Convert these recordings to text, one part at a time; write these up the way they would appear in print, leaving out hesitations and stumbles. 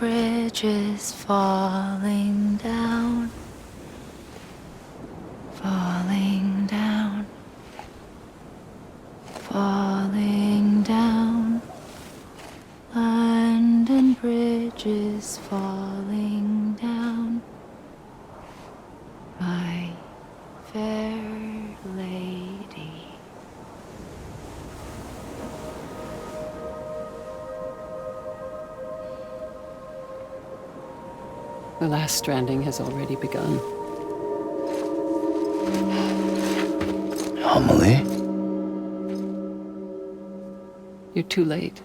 bridges falling down, falling down, falling down. London Bridge is falling down, my fair lady. The last stranding has already begun. Amelie? You're too late.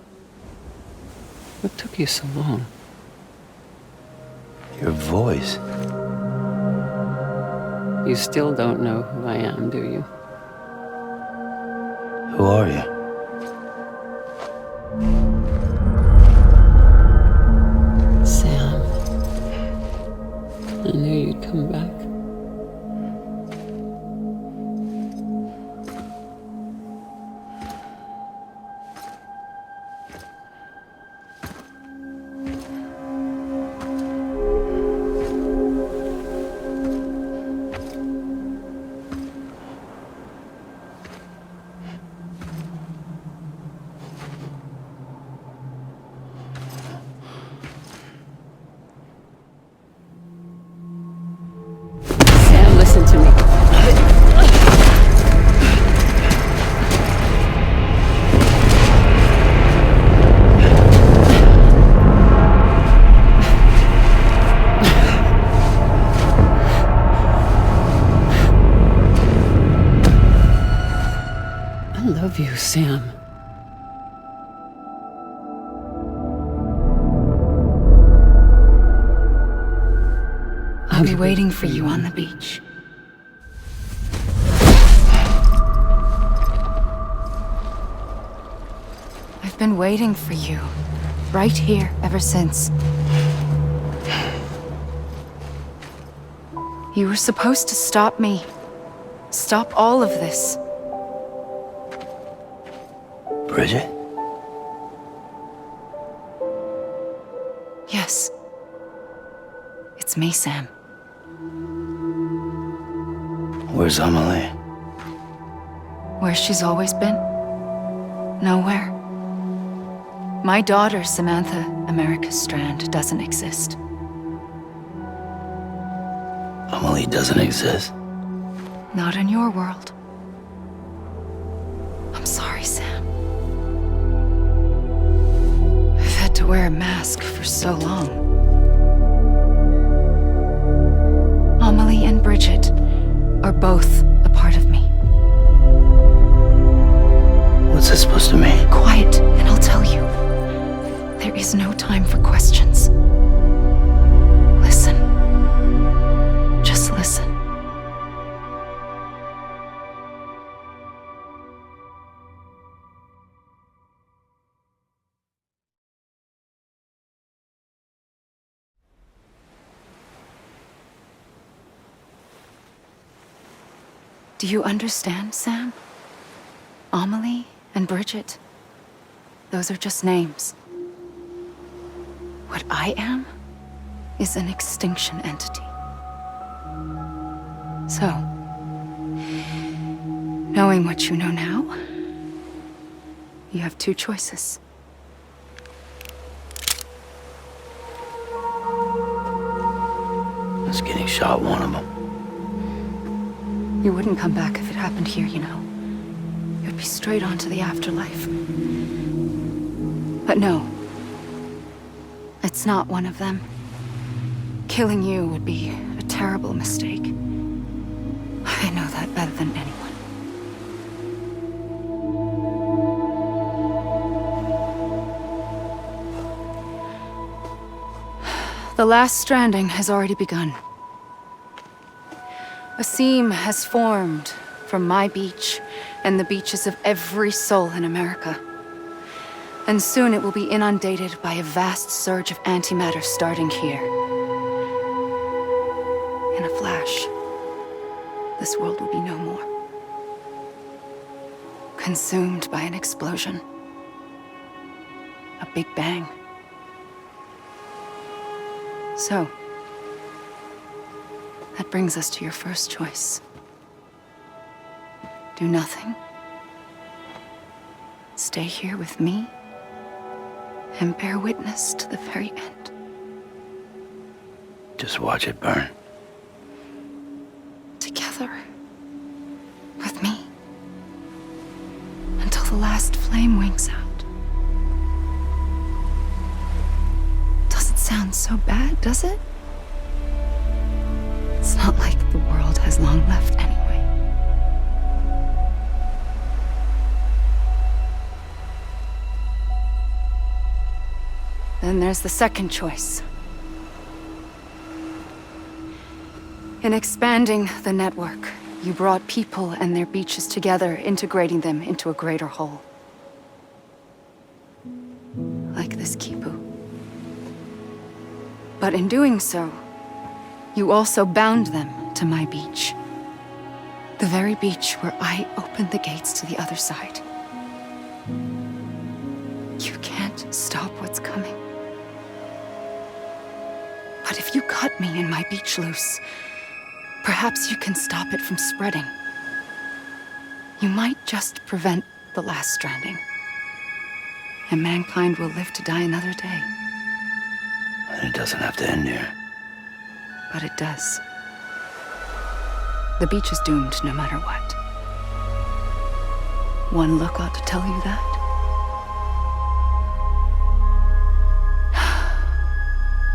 What took you so long? Your voice. You still don't know who I am, do you? Who are you? Sam. I knew you'd come back. Sam, listen to me. I love you, Sam. I'll be waiting for you on the beach. I've been waiting for you, right here, ever since. You were supposed to stop me. Stop all of this. Bridget? Yes. It's me, Sam. Where's Amelie? Where she's always been. Nowhere. My daughter, Samantha America Strand, doesn't exist. Amelie doesn't exist. Not in your world. I'm sorry, Sam. I've had to wear a mask for so long. Amelie and Bridget are both a part of me. What's that supposed to mean? Quiet, and I'll tell you. There is no time for questions. Listen. Just listen. Do you understand, Sam? Amelie and Bridget, those are just names. What I am is an extinction entity. So, knowing what you know now, you have two choices. Us getting shot, one of them. You wouldn't come back if it happened here, you know. You'd be straight on to the afterlife. But no. It's not one of them. Killing you would be a terrible mistake. I know that better than anyone. The last stranding has already begun. A seam has formed from my beach and the beaches of every soul in America. And soon it will be inundated by a vast surge of antimatter starting here. In a flash, this world will be no more. Consumed by an explosion. A big bang. So, that brings us to your first choice. Do nothing. Stay here with me and bear witness to the very end. Just watch it burn. Together. With me. Until the last flame winks out. Doesn't sound so bad, does it? It's not like the world has long left anyway. Then there's the second choice. In expanding the network, you brought people and their beaches together, integrating them into a greater whole. Like this Kipu. But in doing so, you also bound them to my beach. The very beach where I opened the gates to the other side. You can't stop what's coming. But if you cut me and my beach loose, perhaps you can stop it from spreading. You might just prevent the last stranding. And mankind will live to die another day. And it doesn't have to end here. But it does. The beach is doomed no matter what. One look ought to tell you that.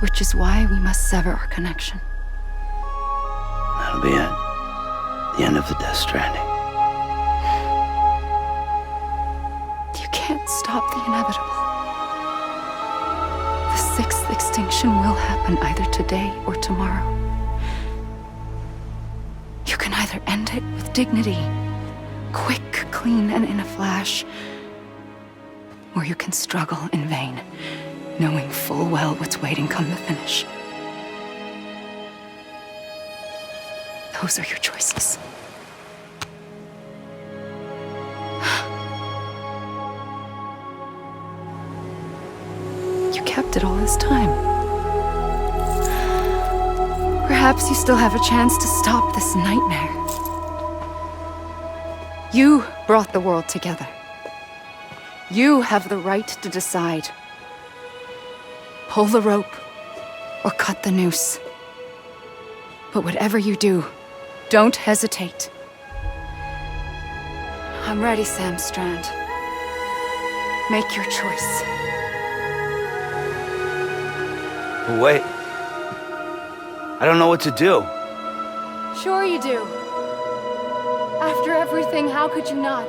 Which is why we must sever our connection. That'll be it. The end of the Death Stranding. You can't stop the inevitable. The sixth extinction will happen either today or tomorrow. You can either end it with dignity, quick, clean, and in a flash, or you can struggle in vain, knowing full well what's waiting come the finish. Those are your choices. You kept it all this time. Perhaps you still have a chance to stop this nightmare. You brought the world together. You have the right to decide. Pull the rope or cut the noose. But whatever you do, don't hesitate. I'm ready, Sam Strand. Make your choice. But wait. I don't know what to do. Sure you do. After everything, how could you not?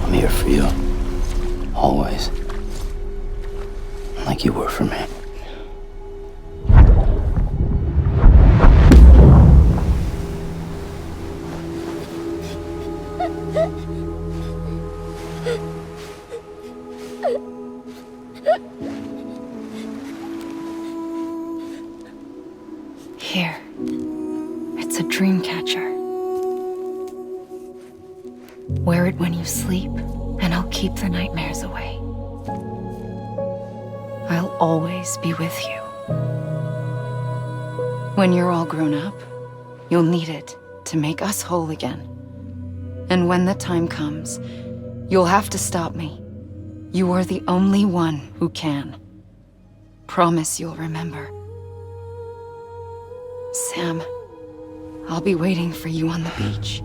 I'm here for you. Always. Like you were for me. Here. It's a dream catcher. Wear it when you sleep, and I'll keep the nightmares away. I'll always be with you. When you're all grown up, you'll need it to make us whole again. And when the time comes, you'll have to stop me. You are the only one who can. Promise you'll remember. Sam, I'll be waiting for you on the beach.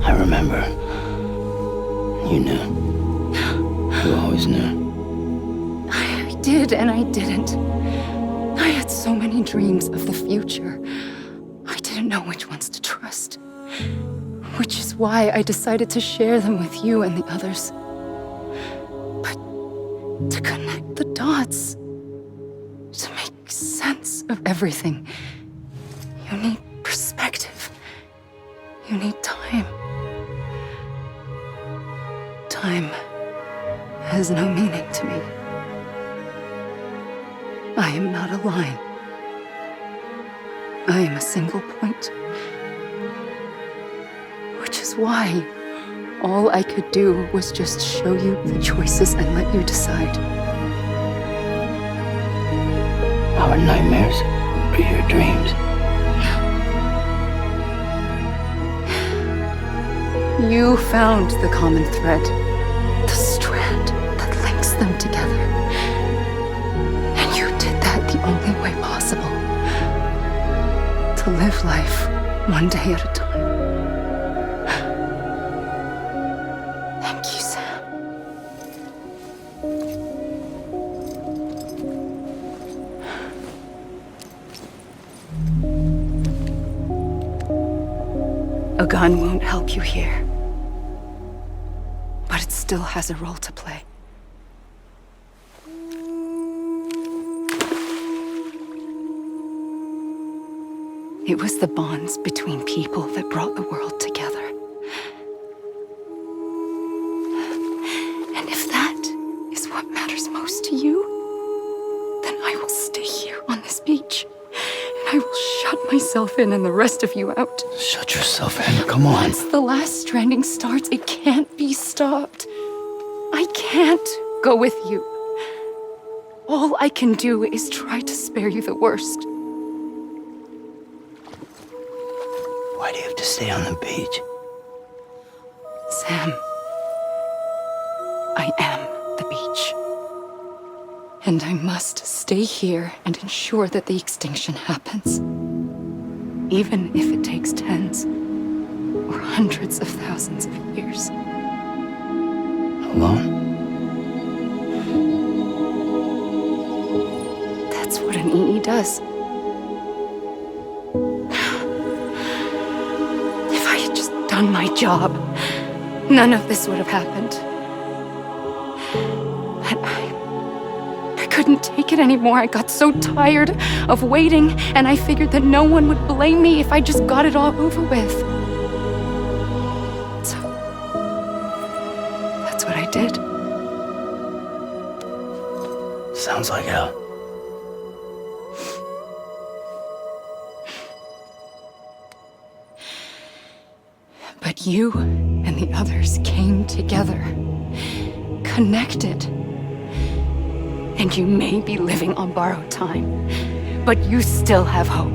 I remember. You knew. You always knew. I did and I didn't. I had so many dreams of the future. I didn't know which ones to trust. Which is why I decided to share them with you and the others. But to connect the dots, to make sense of everything, you need perspective. You need time. Time has no meaning to me. I am not a line. I am a single point. Which is why all I could do was just show you the choices and let you decide. Our nightmares are your dreams. You found the common thread, the strand that links them together. And you did that the only way possible. To live life one day at a time. Thank you, Sam. A gun won't help you here. But it still has a role to play. It was the bonds between people that brought the world together. And if that is what matters most to you, then I will stay here on this beach. And I will shut myself in and the rest of you out. Shut yourself in, come on. Once the last stranding starts, it can't be stopped. I can't go with you. All I can do is try to spare you the worst. Why do you have to stay on the beach? Sam, I am the beach. And I must stay here and ensure that the extinction happens. Even if it takes tens or hundreds of thousands of years. Alone? That's what an EE does. If I had just done my job, none of this would have happened. But I couldn't take it anymore. I got so tired of waiting, and I figured that no one would blame me if I just got it all over with. So, that's what I did. Sounds like hell. But you and the others came together, connected. And you may be living on borrowed time, but you still have hope.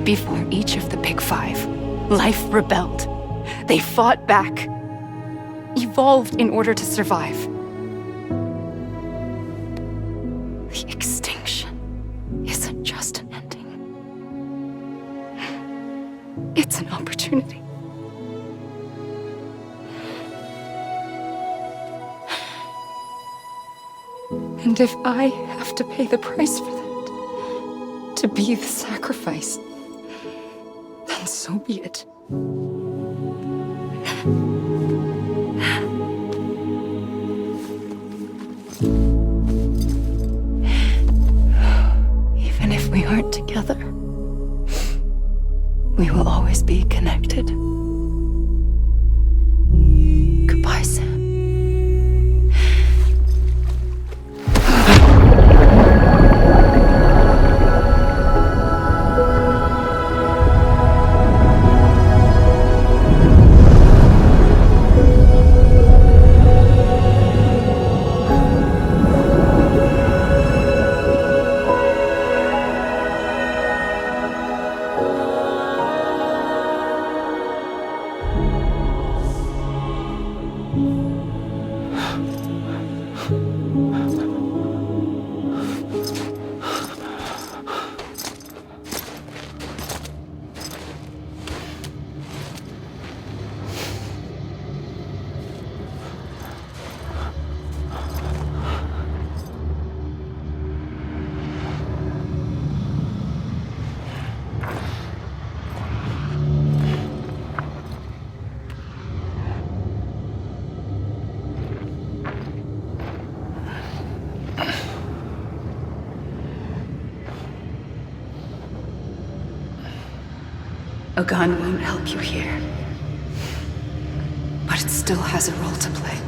Before each of the Big Five, life rebelled. They fought back, evolved in order to survive. The extinction isn't just an ending. It's an opportunity. And if I have to pay the price for that, to be the sacrifice, then so be it. Even if we aren't together, we will always be connected. Goodbye, Sam. A gun won't help you here. But it still has a role to play.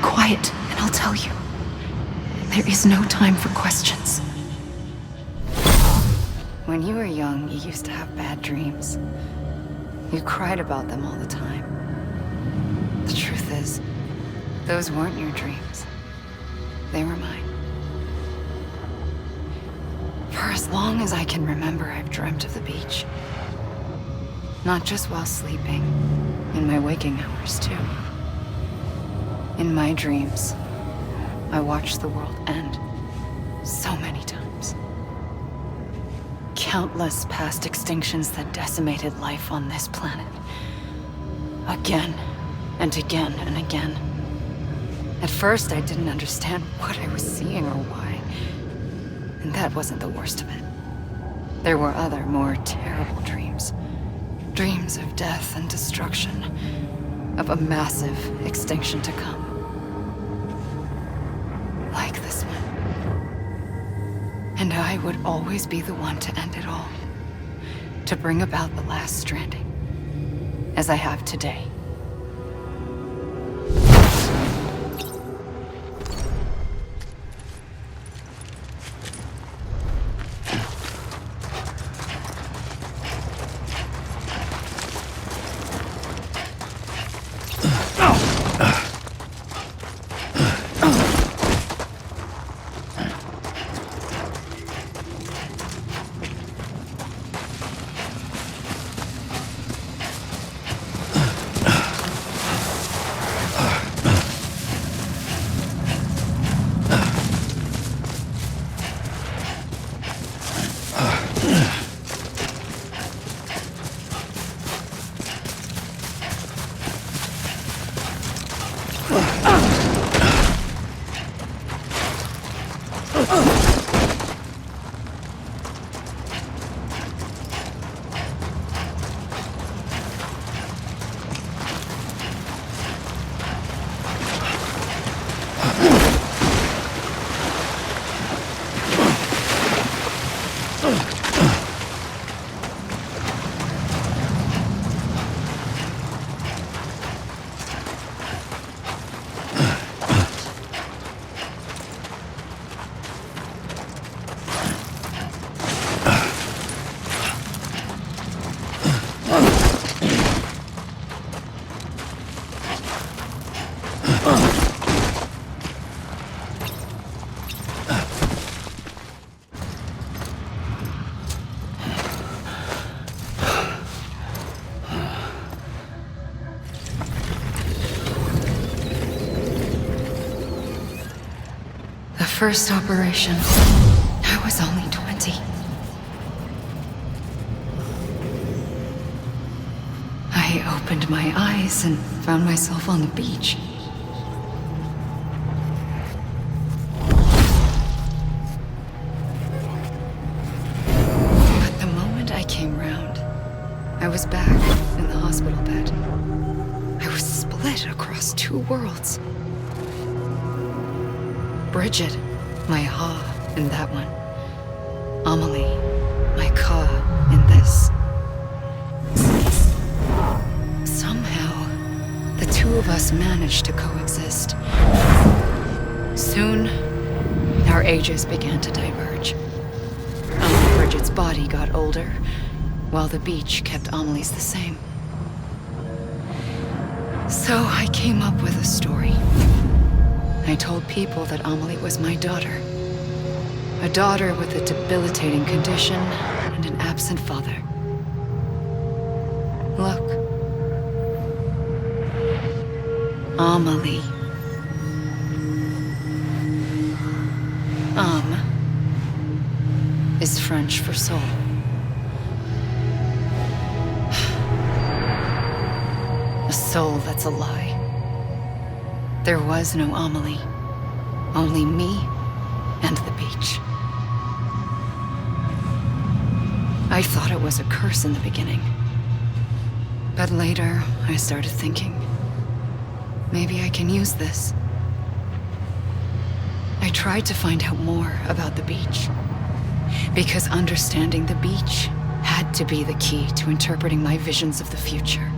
Quiet, and I'll tell you. There is no time for questions. When you were young, you used to have bad dreams. You cried about them all the time. The truth is, those weren't your dreams. They were mine. For as long as I can remember, I've dreamt of the beach. Not just while sleeping, in my waking hours too. In my dreams, I watched the world end so many times. Countless past extinctions that decimated life on this planet. Again, and again, and again. At first, I didn't understand what I was seeing or why. And that wasn't the worst of it. There were other, more terrible dreams. Dreams of death and destruction. Of a massive extinction to come. Like this one. And I would always be the one to end it all. To bring about the last stranding. As I have today. first operation, I was only 20. I opened my eyes and found myself on the beach. But the moment I came round, I was back in the hospital bed. I was split across two worlds. Bridget, my Ha in that one. Amelie, my Ka in this. Somehow, the two of us managed to coexist. Soon, our ages began to diverge. Bridget's body got older, while the beach kept Amelie's the same. So I came up with a story. I told people that Amelie was my daughter. A daughter with a debilitating condition and an absent father. Look. Amelie. Is French for soul. A soul that's a lie. There was no Amelie. Only me and the beach. I thought it was a curse in the beginning. But later, I started thinking, maybe I can use this. I tried to find out more about the beach. Because understanding the beach had to be the key to interpreting my visions of the future.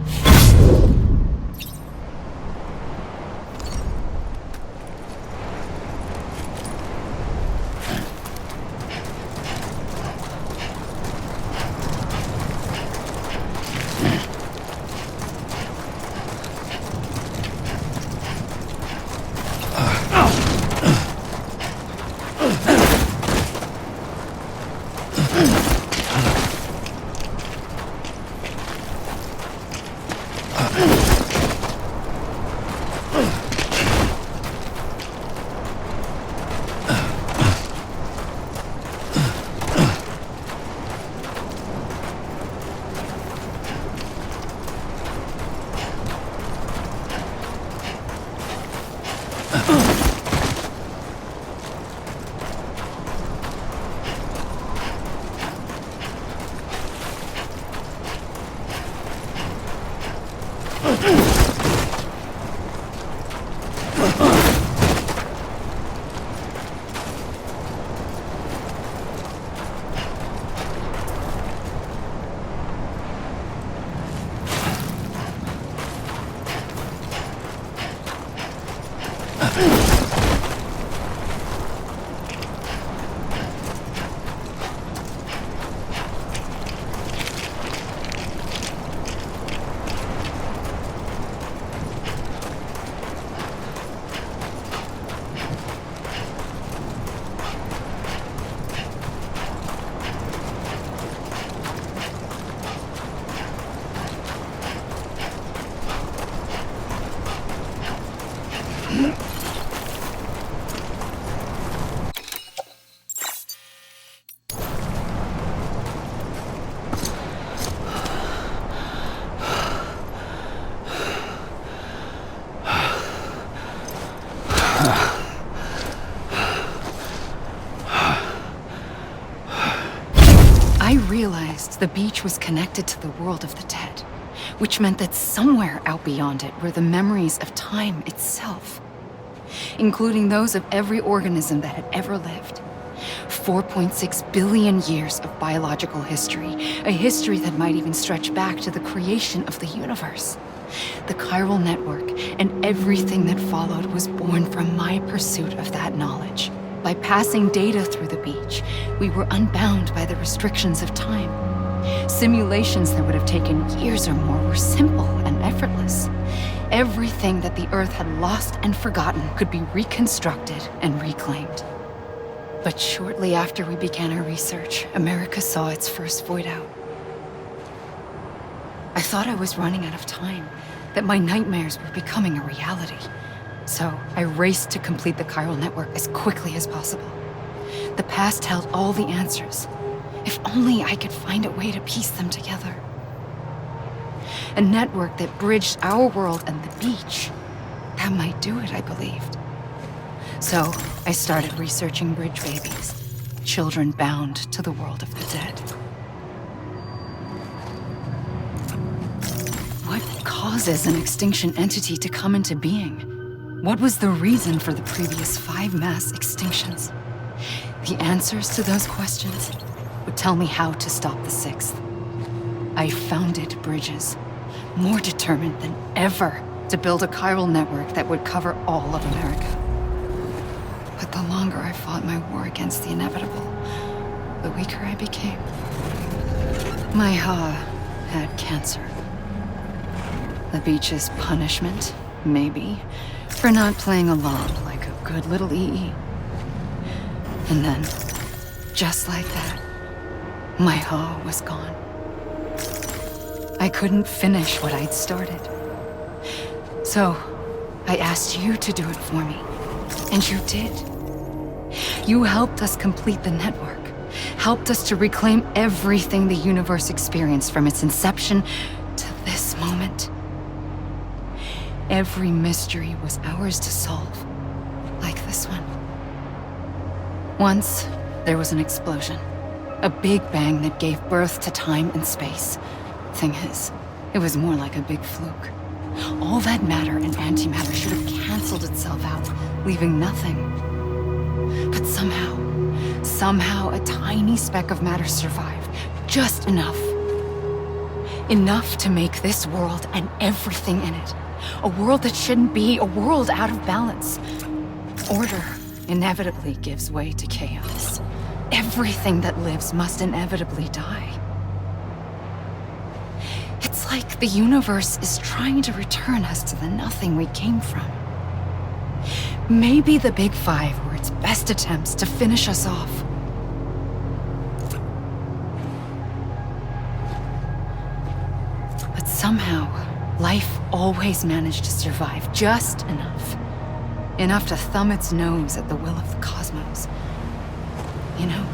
I realized the beach was connected to the world of the dead, which meant that somewhere out beyond it were the memories of time itself, including those of every organism that had ever lived. 4.6 billion years of biological history, a history that might even stretch back to the creation of the universe. The chiral network and everything that followed was born from my pursuit of that knowledge. By passing data through the beach, we were unbound by the restrictions of time. Simulations that would have taken years or more were simple and effortless. Everything that the Earth had lost and forgotten could be reconstructed and reclaimed. But shortly after we began our research, America saw its first void out. I thought I was running out of time, that my nightmares were becoming a reality. So I raced to complete the chiral network as quickly as possible. The past held all the answers. If only I could find a way to piece them together. A network that bridged our world and the beach. That might do it, I believed. So I started researching bridge babies, children bound to the world of the dead. What causes an extinction entity to come into being? What was the reason for the previous 5 mass extinctions? The answers to those questions would tell me how to stop the 6th. I founded bridges, more determined than ever to build a chiral network that would cover all of America. But the longer I fought my war against the inevitable, the weaker I became. My Ha had cancer. The beach's punishment, maybe, for not playing along like a good little EE. And then, just like that, my Ha was gone. I couldn't finish what I'd started. So, I asked you to do it for me. And you did. You helped us complete the network. Helped us to reclaim everything the universe experienced from its inception to this moment. Every mystery was ours to solve. Like this one. Once, there was an explosion. A big bang that gave birth to time and space. Thing is, it was more like a big fluke. All that matter and antimatter should have canceled itself out, leaving nothing. But somehow a tiny speck of matter survived. Just enough. Enough to make this world and everything in it. A world that shouldn't be, a world out of balance. Order inevitably gives way to chaos. Everything that lives must inevitably die. It's like the universe is trying to return us to the nothing we came from. Maybe the Big Five were its best attempts to finish us off. But somehow, life always managed to survive just enough. Enough to thumb its nose at the will of the cosmos. You know,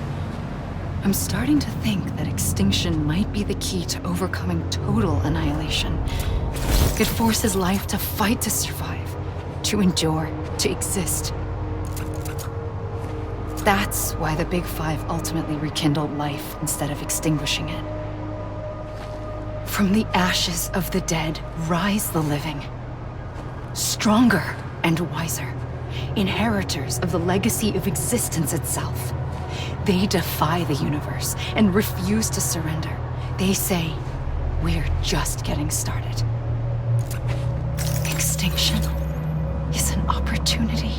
I'm starting to think that extinction might be the key to overcoming total annihilation. It forces life to fight to survive, to endure, to exist. That's why the Big Five ultimately rekindled life instead of extinguishing it. From the ashes of the dead rise the living. Stronger and wiser. Inheritors of the legacy of existence itself. They defy the universe and refuse to surrender. They say, we're just getting started. Extinction is an opportunity.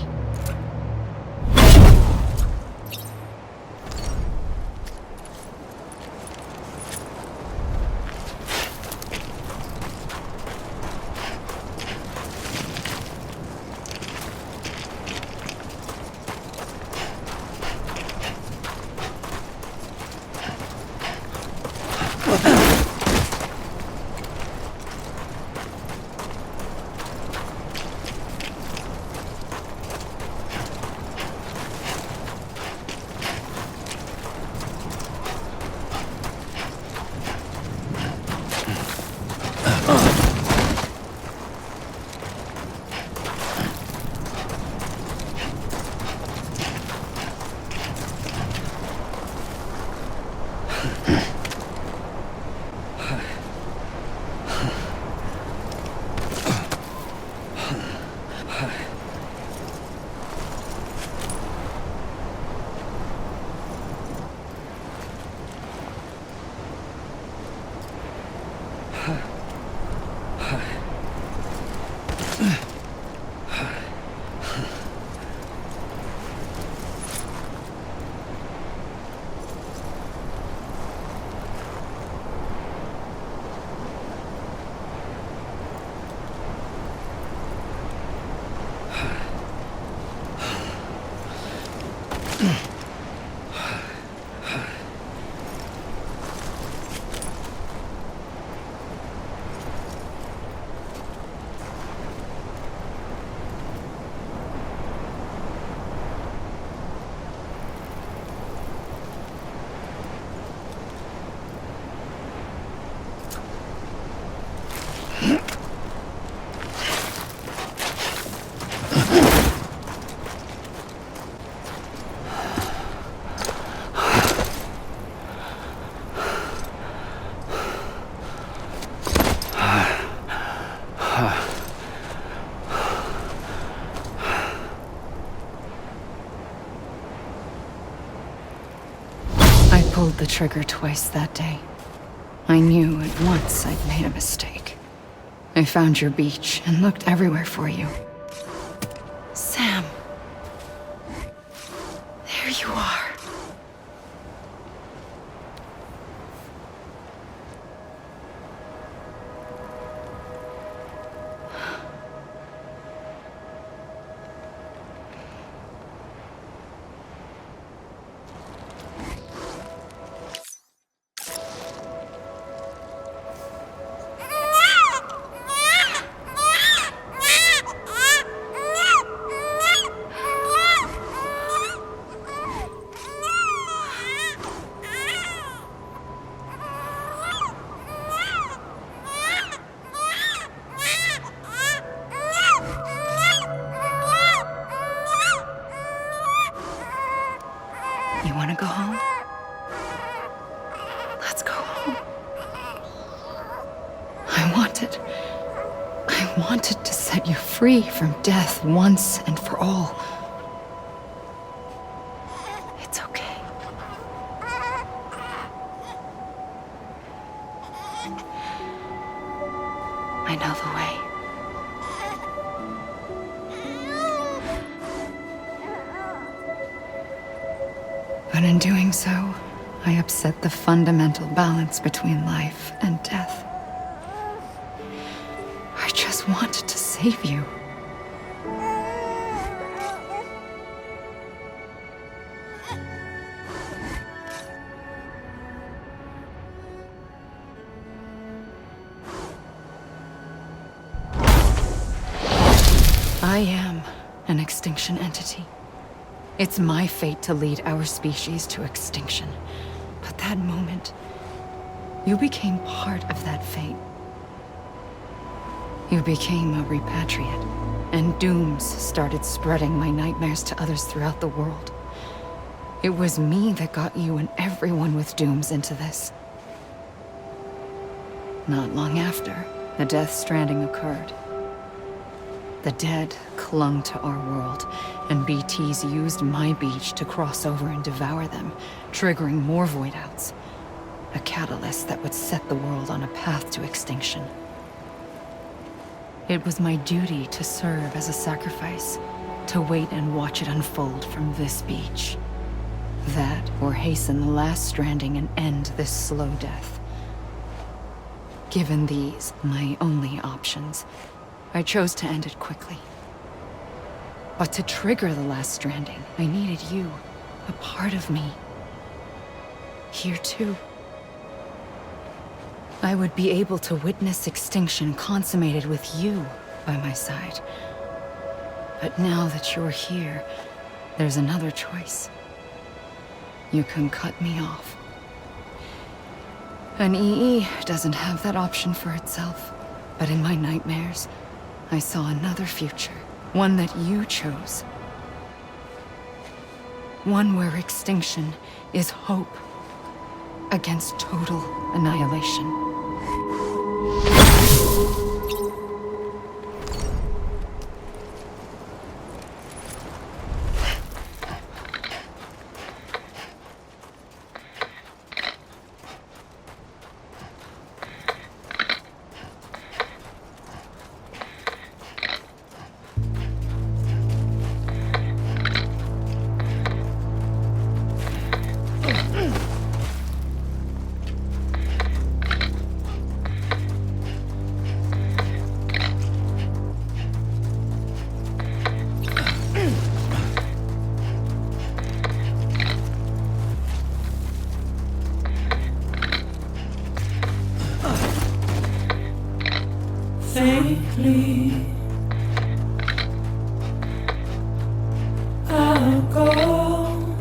pulled the trigger twice that day. I knew at once I'd made a mistake. I found your beach and looked everywhere for you. Sam. There you are. You want to go home? Let's go home. I wanted to set you free from death once and for all. It's okay. I know the way. But in doing so, I upset the fundamental balance between life and death. I just wanted to save you. I am an extinction entity. It's my fate to lead our species to extinction. But that moment, you became part of that fate. You became a repatriate, and dooms started spreading my nightmares to others throughout the world. It was me that got you and everyone with dooms into this. Not long after, the Death Stranding occurred. The dead clung to our world, and BTs used my beach to cross over and devour them, triggering more void outs. A catalyst that would set the world on a path to extinction. It was my duty to serve as a sacrifice, to wait and watch it unfold from this beach. That, or hasten the last stranding and end this slow death. Given these, my only options, I chose to end it quickly. But to trigger the last stranding, I needed you, a part of me. Here too. I would be able to witness extinction consummated with you by my side. But now that you're here, there's another choice. You can cut me off. An EE doesn't have that option for itself, but in my nightmares, I saw another future, one that you chose. One where extinction is hope against total annihilation. Faintly, I'll go.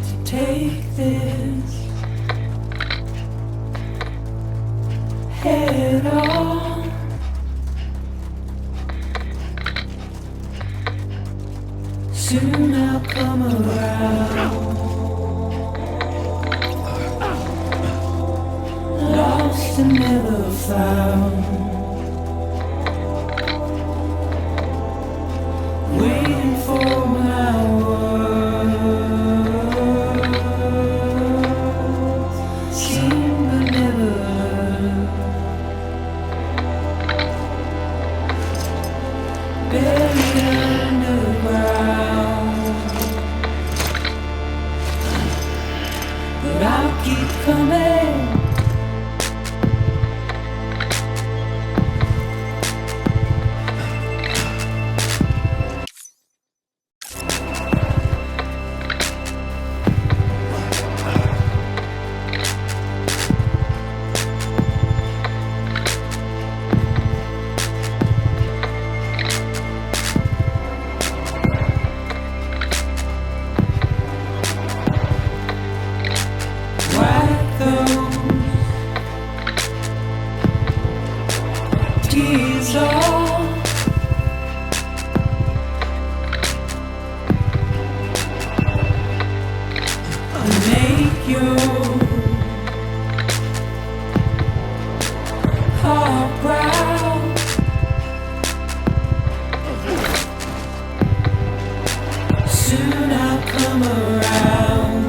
To take this head on. Soon I'll come around. Lost and never found. your heart ground. Soon I'll come around.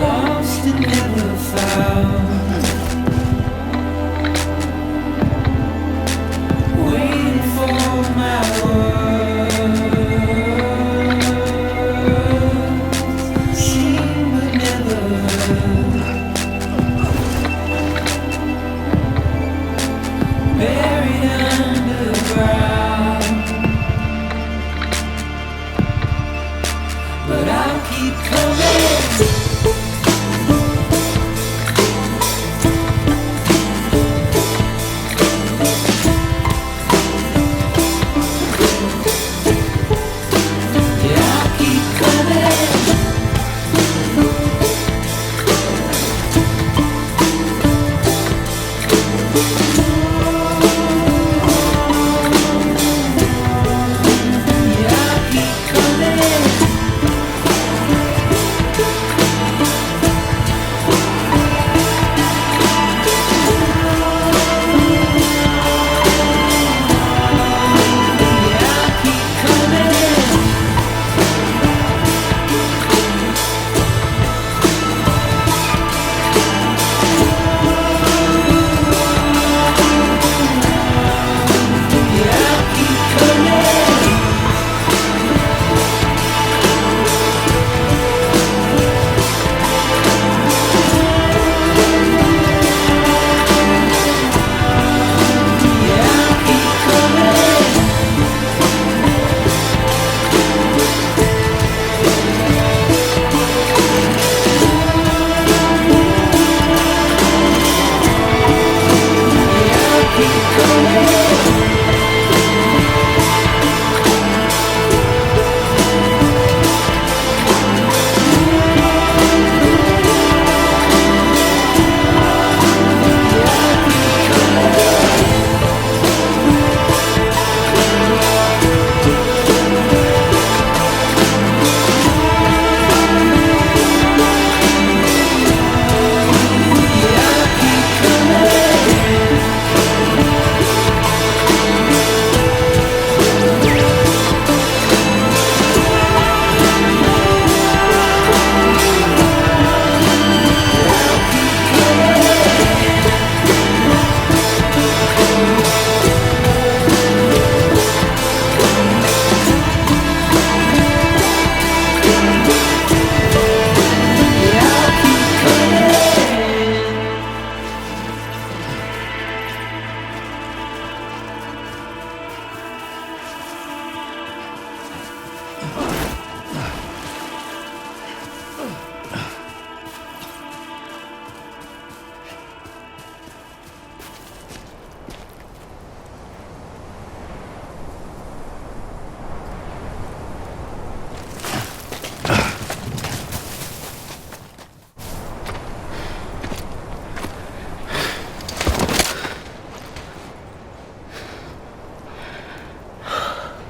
Lost and never found. Waiting for my words, seen but never heard. Buried underground, but I'll keep coming.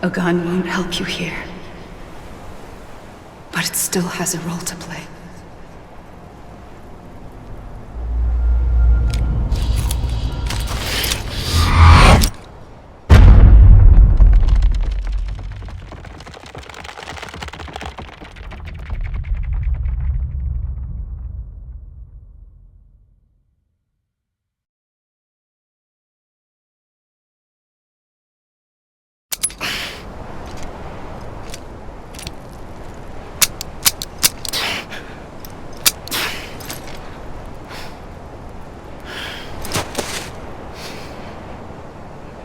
A gun won't help you here, but it still has a role to play.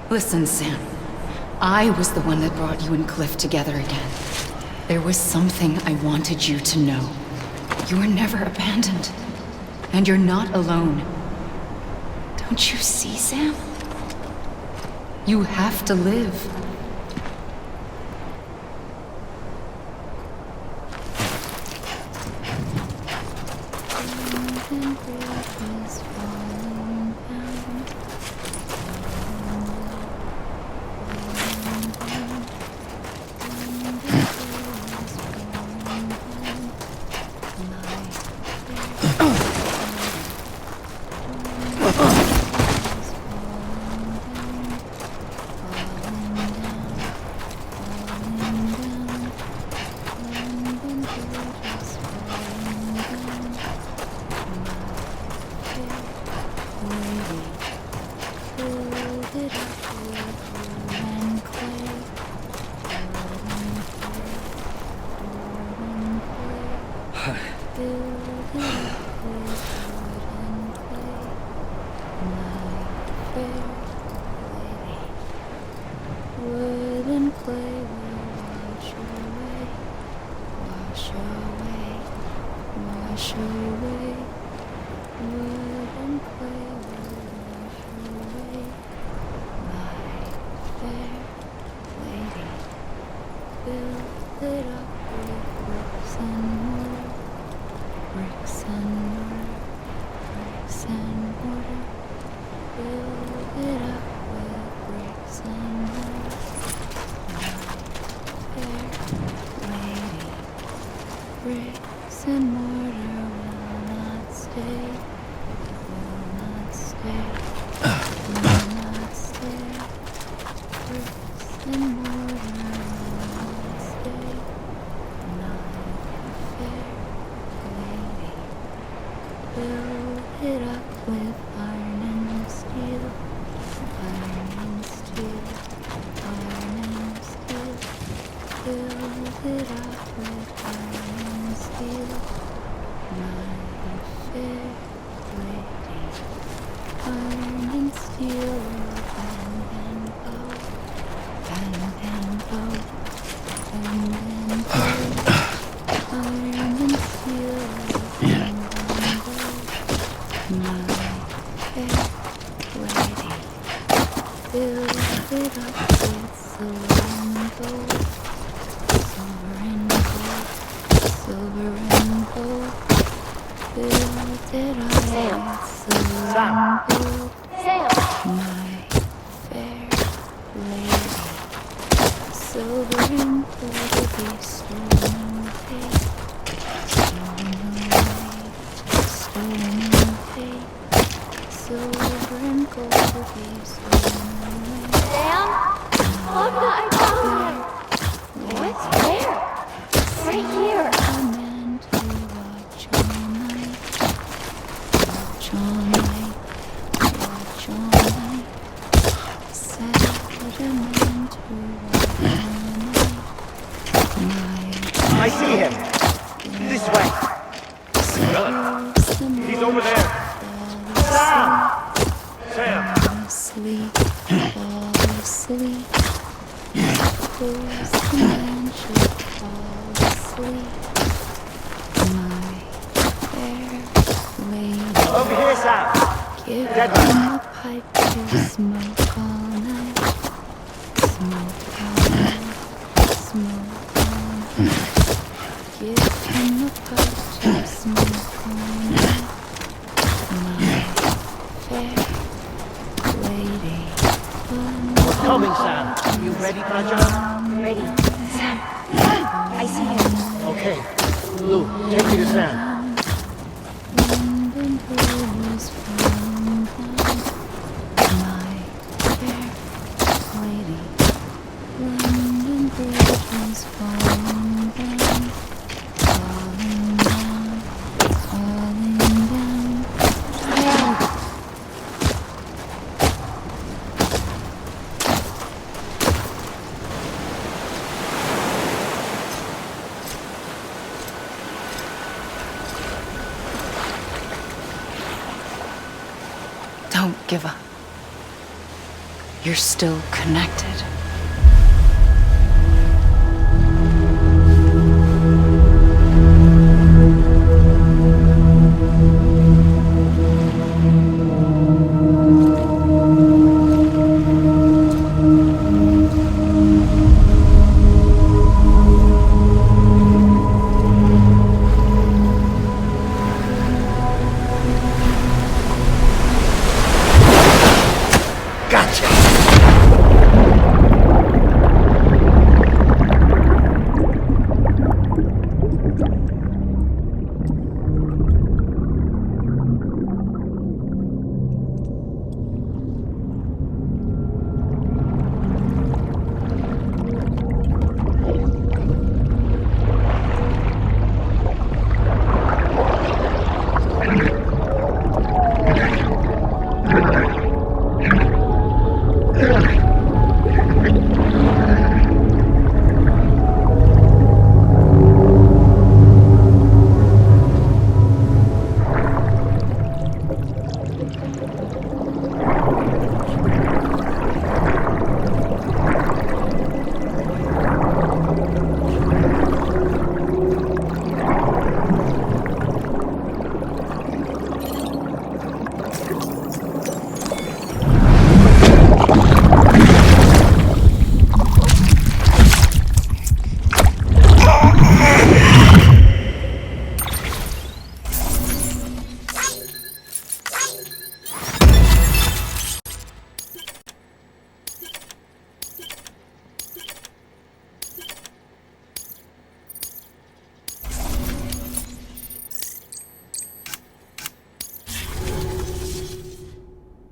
Listen, Sam. I was the one that brought you and Cliff together again. There was something I wanted you to know. You were never abandoned. And you're not alone. Don't you see, Sam? You have to live. wash away. Wooden clay will wash away. My fair lady, build it up with bricks and mortar. Bricks and mortar. Bricks and mortar. Build it up with bricks and mortar. My fair lady, bricks and mortar will not stay. Will not stay. Will not stay. Bricks and mortar will not stay. My fair lady, build it up with iron and steel. Iron and steel. Iron and steel. Build it up with iron and steel. My fair lady, iron and steel will bend and bow. Bend and bow. Bend and bow. Iron and steel will bend and bow. My fair lady, build it up with silver and gold. Silver and gold. Silver and gold. Build it up with silver and gold. My fair lady, silver and gold will be stolen away. Stolen away. Stolen away. Silver and gold will be stolen away. Sam? Look, I found it! What's there? Right here! A man to watch all night. Watch all night. Watch all night. Said a man to watch all night. My I see him. This way. He's over there. Sam! Sam! Fall asleep. Fall asleep. Suppose the man should fall asleep. My fair lady, Over here, Sam! give Dead him a pipe to smoke all night. Smoke all night. Smoke all night. Give him a pipe to smoke all night. My fair lady, Coming, Sam. You ready for a job? Ready. Sam. I see him. Okay. Lou, take me to Sam. London Bridge falling down. My fair lady, London Bridge is falling down. Falling down. Falling down. Don't give up. You're still connected. Gotcha!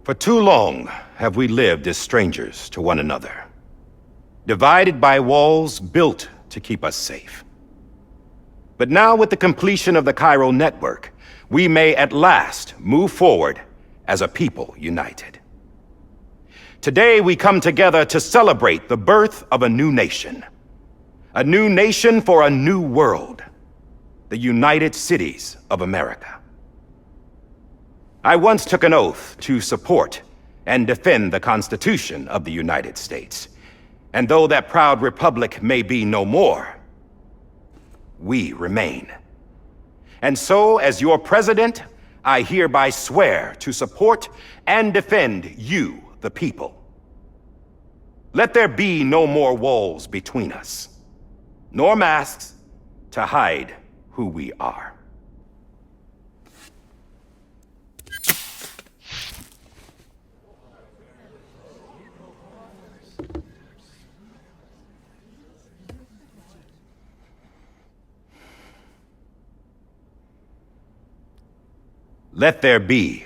For too long have we lived as strangers to one another, divided by walls built to keep us safe. But now, with the completion of the Cairo network, we may at last move forward as a people united. Today, we come together to celebrate the birth of a new nation. A new nation for a new world. The United Cities of America. I once took an oath to support and defend the Constitution of the United States. And though that proud republic may be no more, we remain. And so, as your president, I hereby swear to support and defend you, the people. Let there be no more walls between us, nor masks to hide who we are. Let there be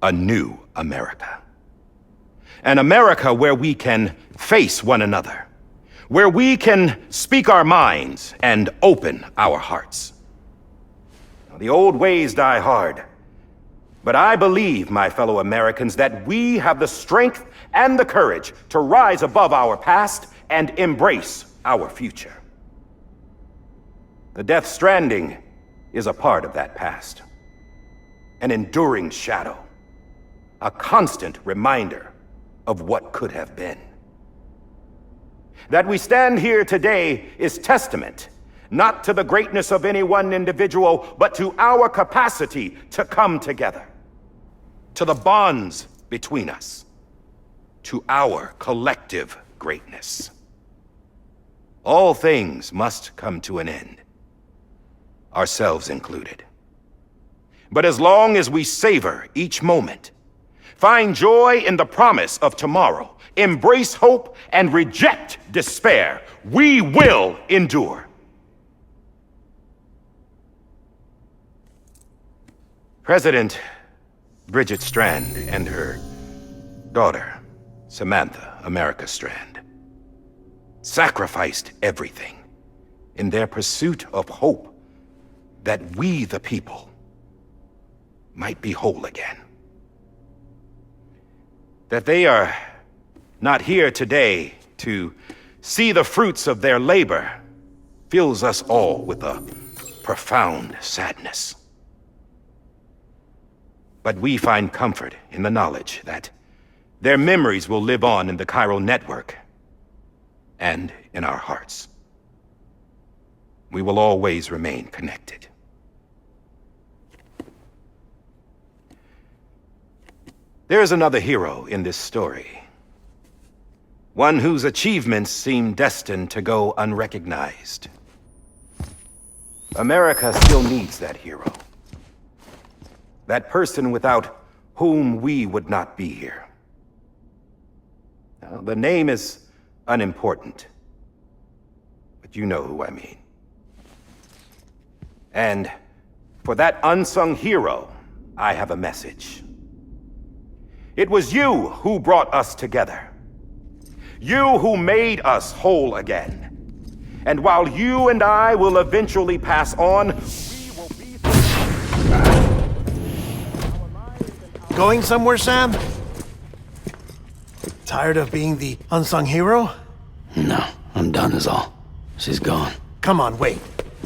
a new America. An America where we can face one another, where we can speak our minds and open our hearts. Now, the old ways die hard, but I believe, my fellow Americans, that we have the strength and the courage to rise above our past and embrace our future. The Death Stranding is a part of that past. An enduring shadow, a constant reminder of what could have been. That we stand here today is testament, not to the greatness of any one individual, but to our capacity to come together, to the bonds between us, to our collective greatness. All things must come to an end, ourselves included. But as long as we savor each moment, find joy in the promise of tomorrow, embrace hope, and reject despair, we will endure. President Bridget Strand and her daughter, Samantha America Strand, sacrificed everything in their pursuit of hope that we, the people, might be whole again. That they are not here today to see the fruits of their labor fills us all with a profound sadness. But we find comfort in the knowledge that their memories will live on in the Cairo network and in our hearts. We will always remain connected. There is another hero in this story. One whose achievements seem destined to go unrecognized. America still needs that hero. That person without whom we would not be here. Now, the name is unimportant, but you know who I mean. And for that unsung hero, I have a message. It was you who brought us together. You who made us whole again. And while you and I will eventually pass on, we will be... Going somewhere, Sam? Tired of being the unsung hero? No, I'm done is all. She's gone. Come on, wait.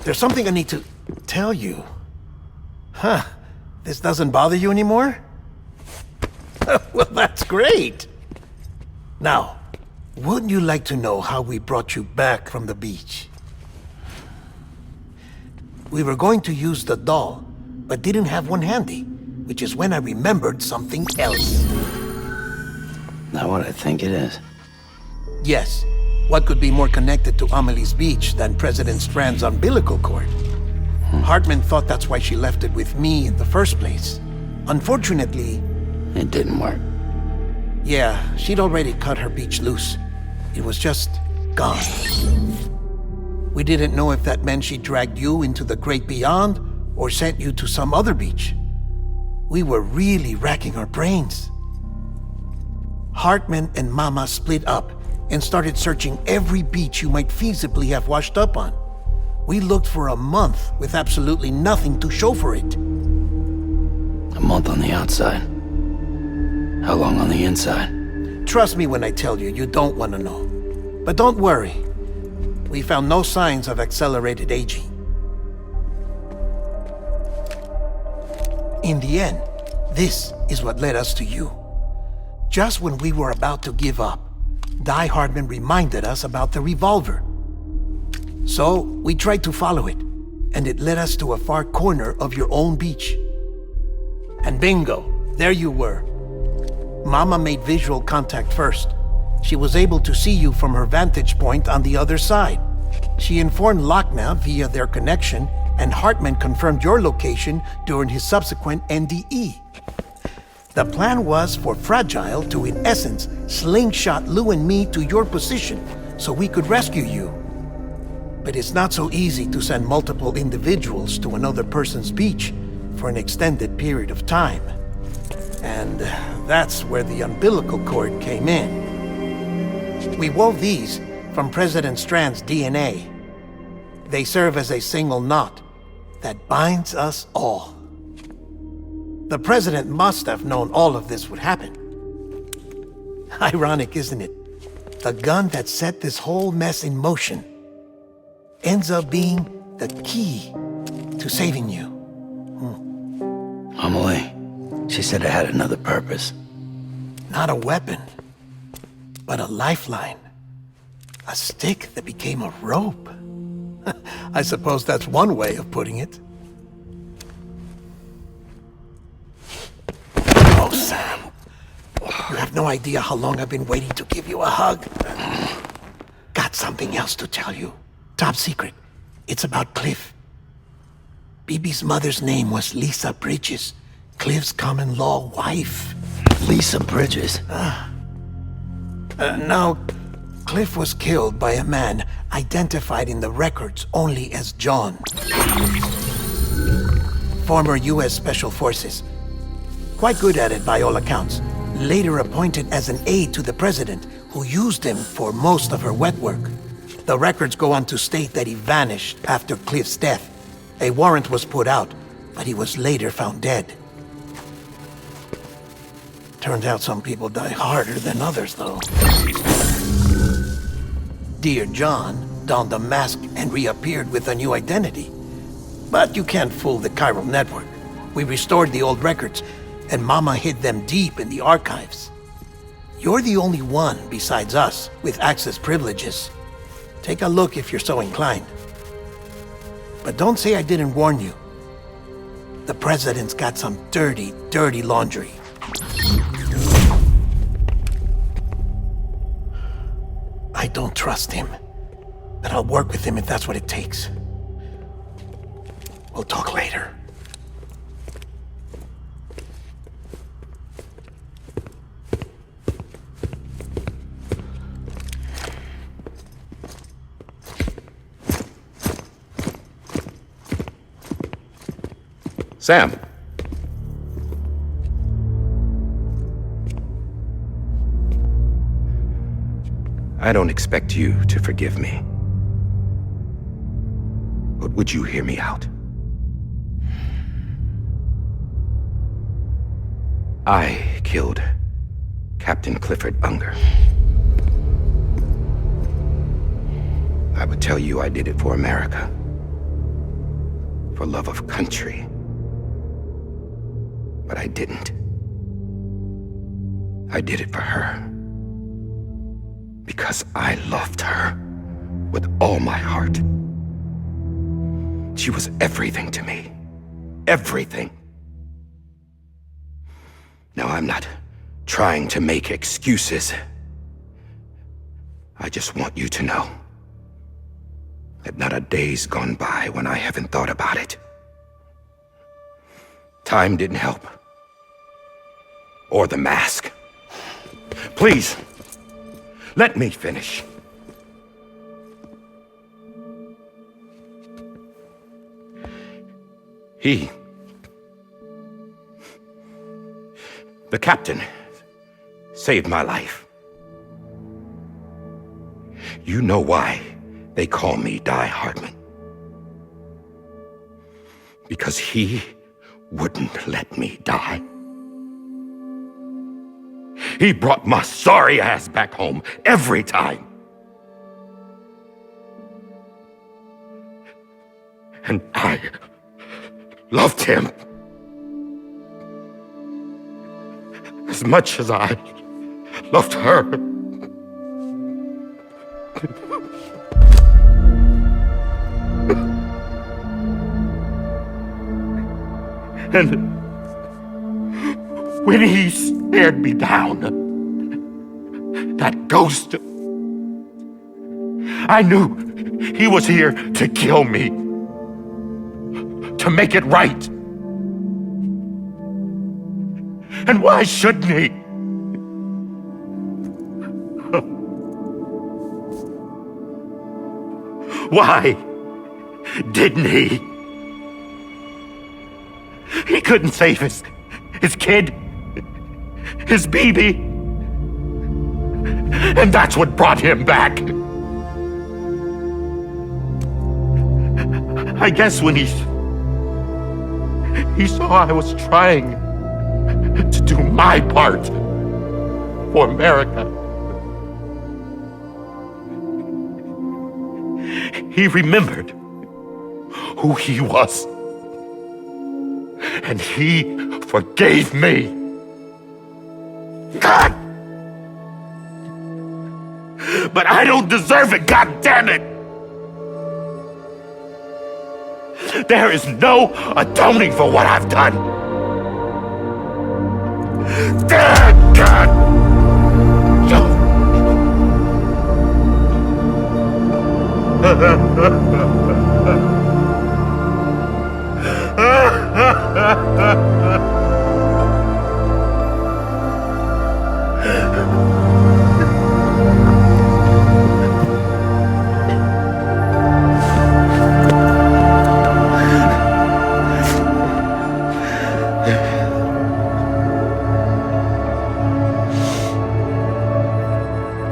There's something I need to tell you. Huh. This doesn't bother you anymore? Well, that's great. Now, wouldn't you like to know how we brought you back from the beach? We were going to use the doll, but didn't have one handy, which is when I remembered something else. Not what I think it is. Yes. What could be more connected to Amelie's beach than President Strand's umbilical cord? Hartman thought that's why she left it with me in the first place. Unfortunately... It didn't work. Yeah, she'd already cut her beach loose. It was just gone. We didn't know if that meant she dragged you into the great beyond or sent you to some other beach. We were really racking our brains. Hartman and Mama split up and started searching every beach you might feasibly have washed up on. We looked for a month with absolutely nothing to show for it. A month on the outside. How long on the inside? Trust me when I tell you, you don't want to know. But don't worry. We found no signs of accelerated aging. In the end, this is what led us to you. Just when we were about to give up, Die Hardman reminded us about the revolver. So, we tried to follow it, and it led us to a far corner of your own beach. And bingo, there you were. Mama made visual contact first. She was able to see you from her vantage point on the other side. She informed Lochna via their connection, and Hartman confirmed your location during his subsequent NDE. The plan was for Fragile to, in essence, slingshot Lou and me to your position so we could rescue you. But it's not so easy to send multiple individuals to another person's beach for an extended period of time. And that's where the umbilical cord came in. We wove these from President Strand's DNA. They serve as a single knot that binds us all. The President must have known all of this would happen. Ironic, isn't it? The gun that set this whole mess in motion ends up being the key to saving you. Amelie, she said it had another purpose. Not a weapon, but a lifeline. A stick that became a rope. I suppose that's one way of putting it. Oh, Sam. You have no idea how long I've been waiting to give you a hug. Got something else to tell you. Top secret. It's about Cliff. Bibi's mother's name was Lisa Bridges, Cliff's common-law wife. Lisa Bridges? No, Cliff was killed by a man identified in the records only as John. Former U.S. Special Forces. Quite good at it by all accounts. Later appointed as an aide to the president, who used him for most of her wet work. The records go on to state that he vanished after Cliff's death. A warrant was put out, but he was later found dead. Turns out some people die harder than others, though. Dear John donned a mask and reappeared with a new identity. But you can't fool the chiral network. We restored the old records, and Mama hid them deep in the archives. You're the only one besides us with access privileges. Take a look if you're so inclined. But don't say I didn't warn you. The president's got some dirty, dirty laundry. I don't trust him, but I'll work with him if that's what it takes. We'll talk later. Sam. I don't expect you to forgive me. But would you hear me out? I killed Captain Clifford Unger. I would tell you I did it for America. For love of country. But I didn't. I did it for her. Because I loved her with all my heart. She was everything to me. Everything. Now, I'm not trying to make excuses. I just want you to know that not a day's gone by when I haven't thought about it. Time didn't help. Or the mask. Please, let me finish. The captain saved my life. You know why they call me Die Hardman. Because he wouldn't let me die. He brought my sorry ass back home every time. And I loved him as much as I loved her. And when he stared me down, that ghost, I knew he was here to kill me, to make it right. And why shouldn't he? Why didn't he? He couldn't save his kid, his baby. And that's what brought him back. I guess when he saw I was trying to do my part for America, he remembered who he was. And he forgave me. God! But I don't deserve it, God damn it! There is no atoning for what I've done. God!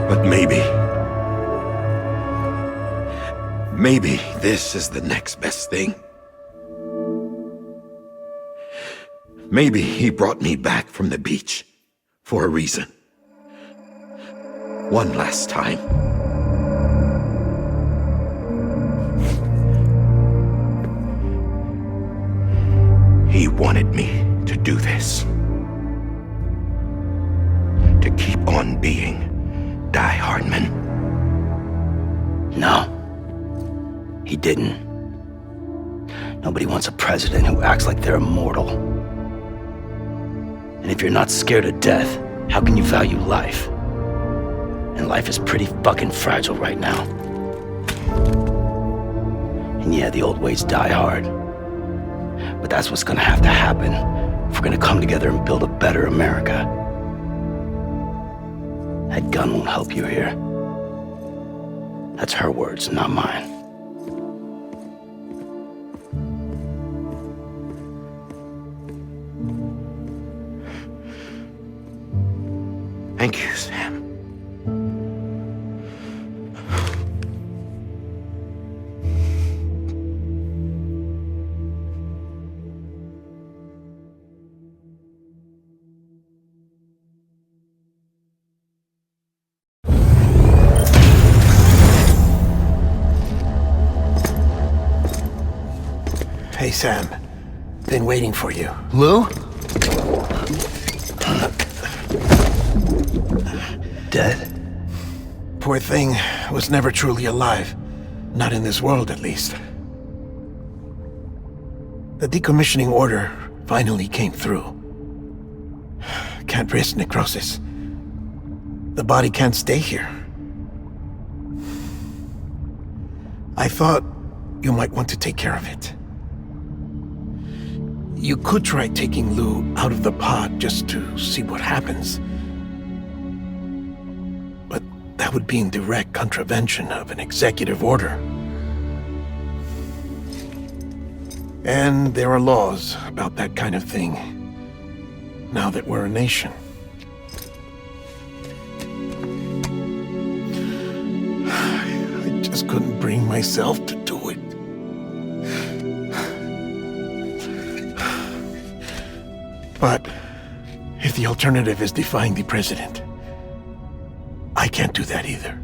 But maybe this is the next best thing. Maybe he brought me back from the beach for a reason. One last time. He wanted me to do this. To keep on being Die Hardman. No. He didn't. Nobody wants a president who acts like they're immortal. And if you're not scared of death, how can you value life? And life is pretty fucking fragile right now. And yeah, the old ways die hard. But that's what's gonna have to happen if we're gonna come together and build a better America. That gun won't help you here. That's her words, not mine. Thank you, Sam. Hey, Sam. Been waiting for you. Lou? Dead? Poor thing was never truly alive. Not in this world, at least. The decommissioning order finally came through. Can't risk necrosis. The body can't stay here. I thought you might want to take care of it. You could try taking Lou out of the pod just to see what happens. But that would be in direct contravention of an executive order. And there are laws about that kind of thing, now that we're a nation. just couldn't bring myself to do it. But if the alternative is defying the president, I can't do that either.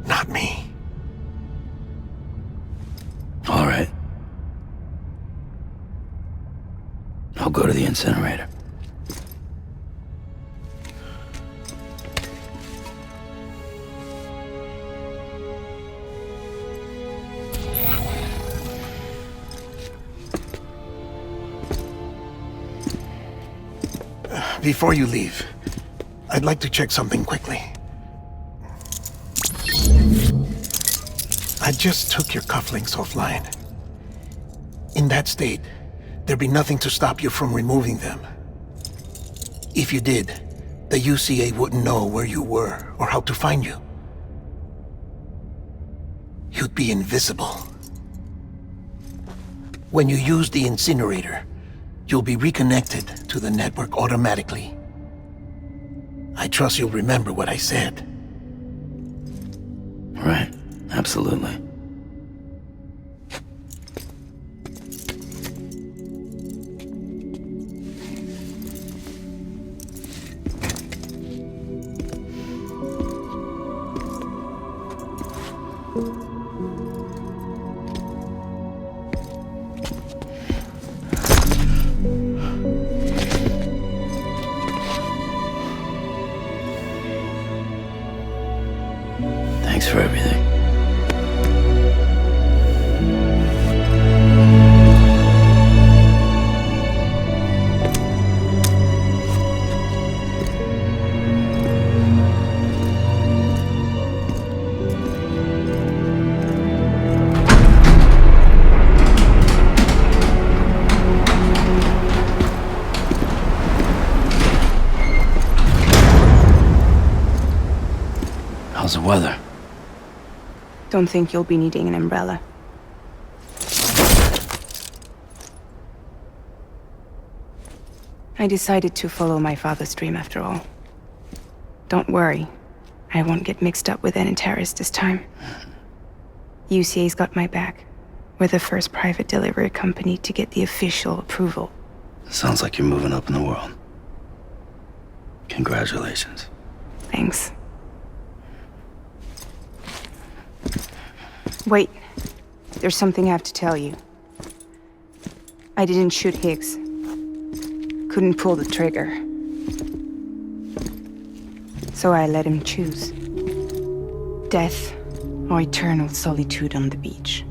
Not me. All right. I'll go to the incinerator. Before you leave, I'd like to check something quickly. I just took your cufflinks offline. In that state, there'd be nothing to stop you from removing them. If you did, the UCA wouldn't know where you were or how to find you. You'd be invisible. When you use the incinerator, you'll be reconnected to the network automatically. I trust you'll remember what I said. Right. Absolutely. Thanks for everything. How's the weather? Don't think you'll be needing an umbrella. I decided to follow my father's dream after all. Don't worry, I won't get mixed up with any terrorists this time. UCA's got my back. We're the first private delivery company to get the official approval. Sounds like you're moving up in the world. Congratulations. Thanks. Wait, there's something I have to tell you. I didn't shoot Higgs. Couldn't pull the trigger. So I let him choose. Death or eternal solitude on the beach.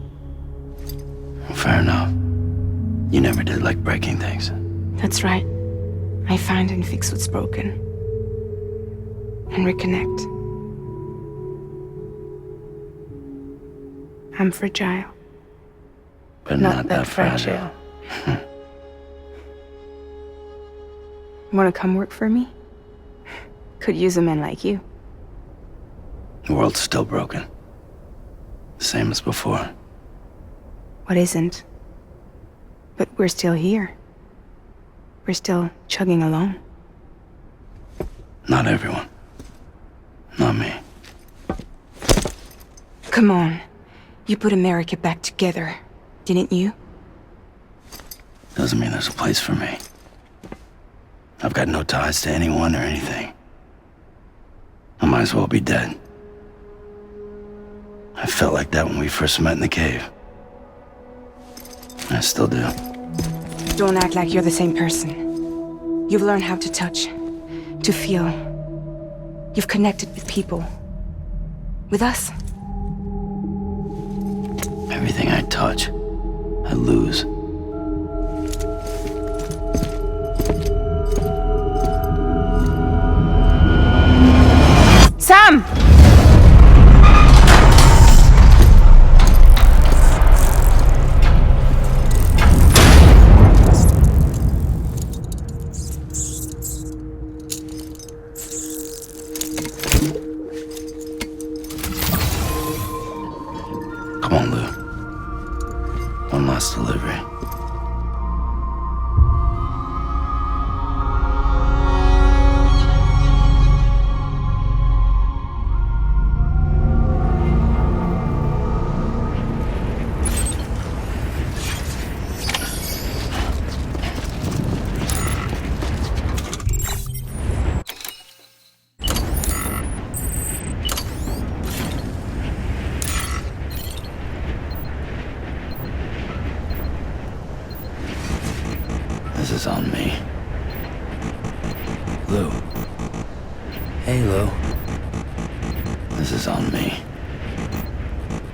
Fair enough. You never did like breaking things. That's right. I find and fix what's broken. And reconnect. I'm fragile. But not that fragile. Wanna come work for me? Could use a man like you. The world's still broken. Same as before. What isn't? But we're still here. We're still chugging along. Not everyone. Not me. Come on. You put America back together, didn't you? Doesn't mean there's a place for me. I've got no ties to anyone or anything. I might as well be dead. I felt like that when we first met in the cave. I still do. Don't act like you're the same person. You've learned how to touch, to feel. You've connected with people. With us. Everything I touch, I lose. Sam! Come on, Lou. One last delivery. is on me. Lou. Hey, Lou. This is on me.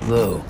Lou.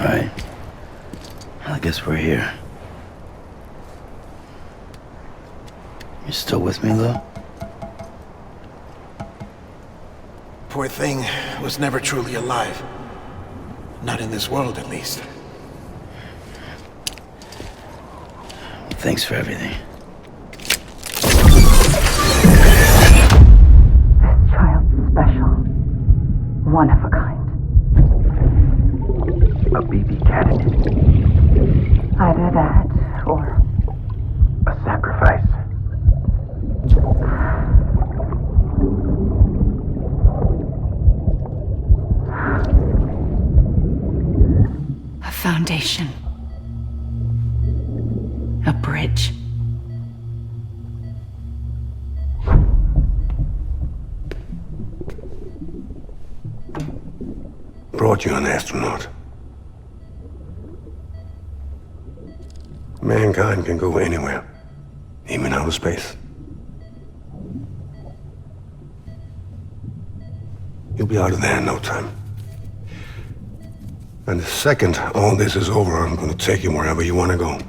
Right. Well, I guess we're here. You still with me, Lou? Poor thing was never truly alive. Not in this world, at least. Thanks for everything. Child's special. One of a kind. A BB candidate. Either that, or A sacrifice. a foundation. A bridge. Brought you an astronaut. Mankind can go anywhere, even outer space. You'll be out of there in no time. And the second all this is over, I'm gonna take you wherever you wanna go.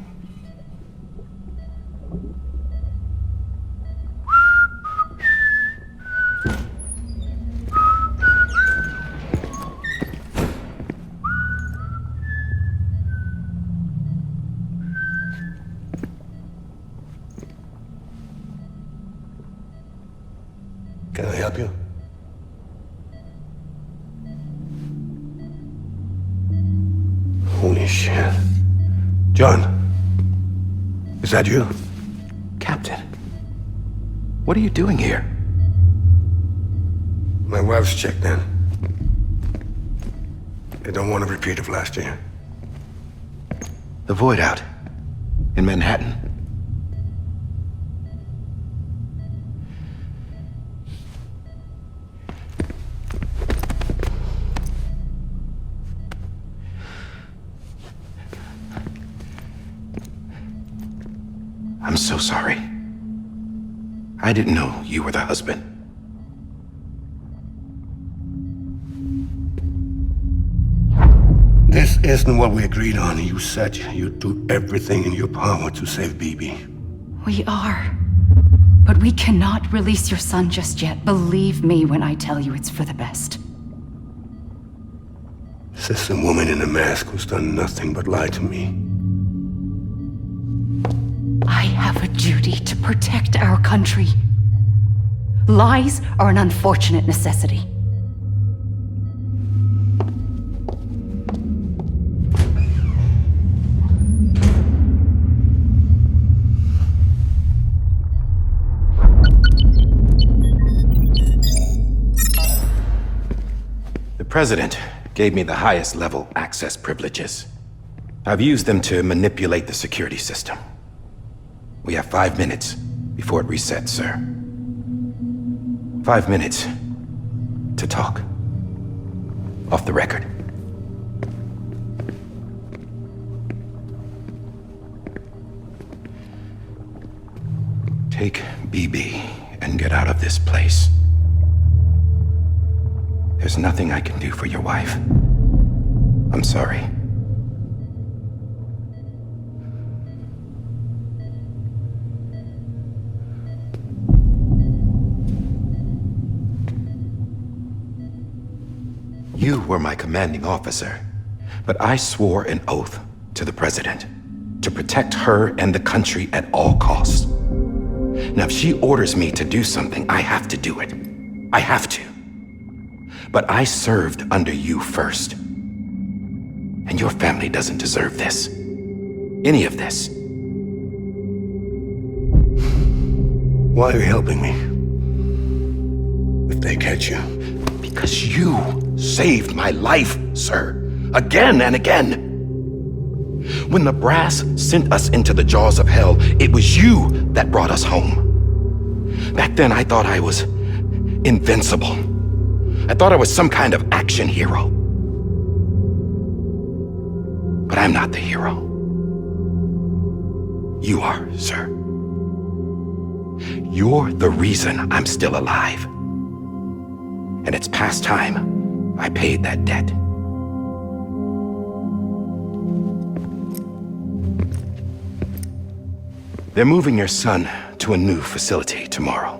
Can I help you? Holy shit. John, is that you? Captain, what are you doing here? My wife's checked in. They don't want a repeat of last year. The Void Out. In Manhattan. I'm so sorry. I didn't know you were the husband. This isn't what we agreed on. You said you'd do everything in your power to save Bibi. We are. But we cannot release your son just yet. Believe me when I tell you it's for the best. This is a woman in a mask who's done nothing but lie to me. I have a duty to protect our country. Lies are an unfortunate necessity. The President gave me the highest level access privileges. I've used them to manipulate the security system. We have 5 minutes before it resets, sir. 5 minutes to talk. Off the record. Take BB and get out of this place. There's nothing I can do for your wife. I'm sorry. You were my commanding officer, but I swore an oath to the President to protect her and the country at all costs. Now, if she orders me to do something, I have to do it. I have to. But I served under you first. And your family doesn't deserve this. Any of this. Why are you helping me? If they catch you. Because you saved my life, sir. Again and again. When the brass sent us into the jaws of hell, it was you that brought us home. Back then, I thought I was invincible. I thought I was some kind of action hero. But I'm not the hero. You are, sir. You're the reason I'm still alive. And it's past time I paid that debt. They're moving your son to a new facility tomorrow.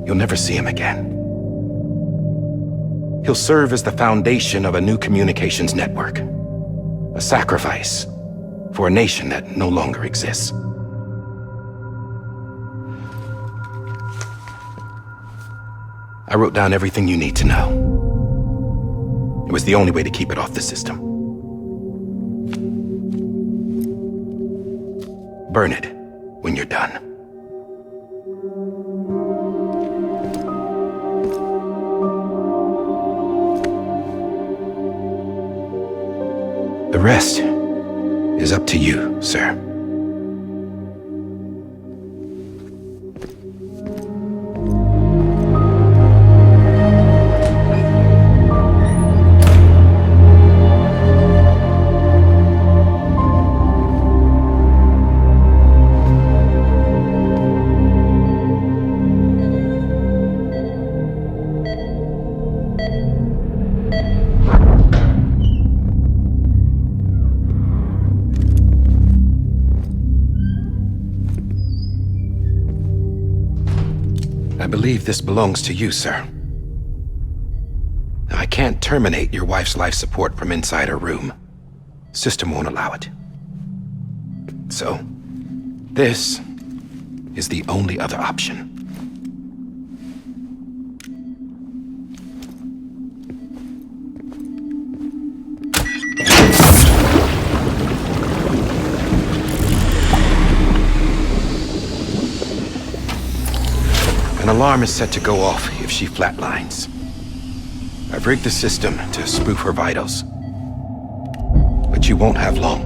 You'll never see him again. He'll serve as the foundation of a new communications network. A sacrifice for a nation that no longer exists. I wrote down everything you need to know. It was the only way to keep it off the system. Burn it when you're done. The rest is up to you, sir. I believe this belongs to you, sir. I can't terminate your wife's life support from inside her room. System won't allow it. So, this is the only other option. An alarm is set to go off if she flatlines. I've rigged the system to spoof her vitals. But you won't have long.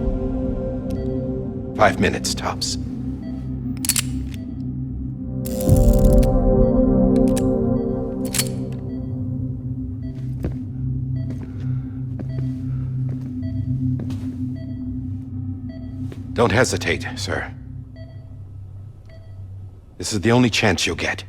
5 minutes, tops. Don't hesitate, sir. This is the only chance you'll get.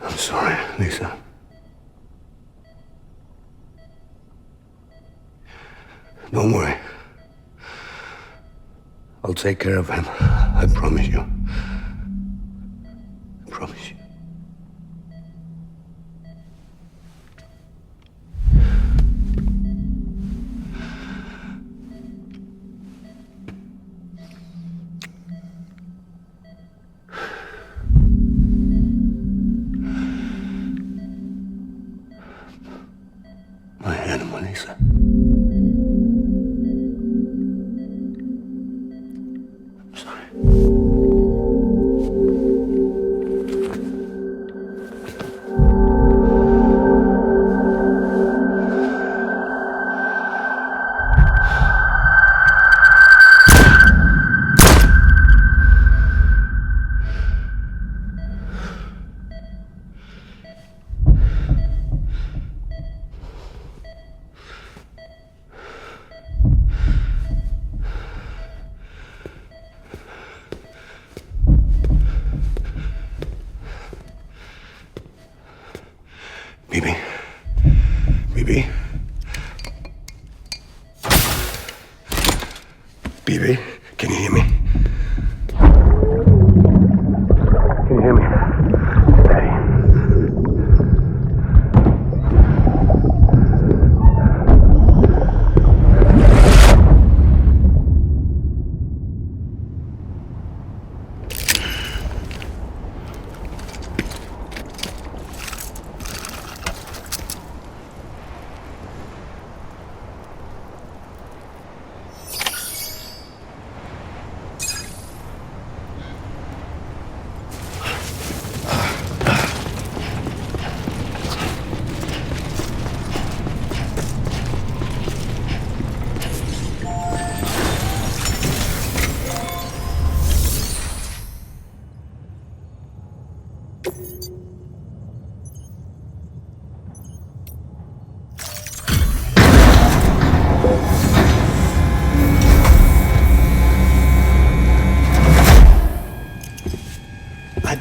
I'm sorry, Lisa. Don't worry. I'll take care of him. I promise you. I promise you. My animal, Lisa. I'm sorry. Bibi? Bibi? Bibi? Can you hear me? Can you hear me? Daddy.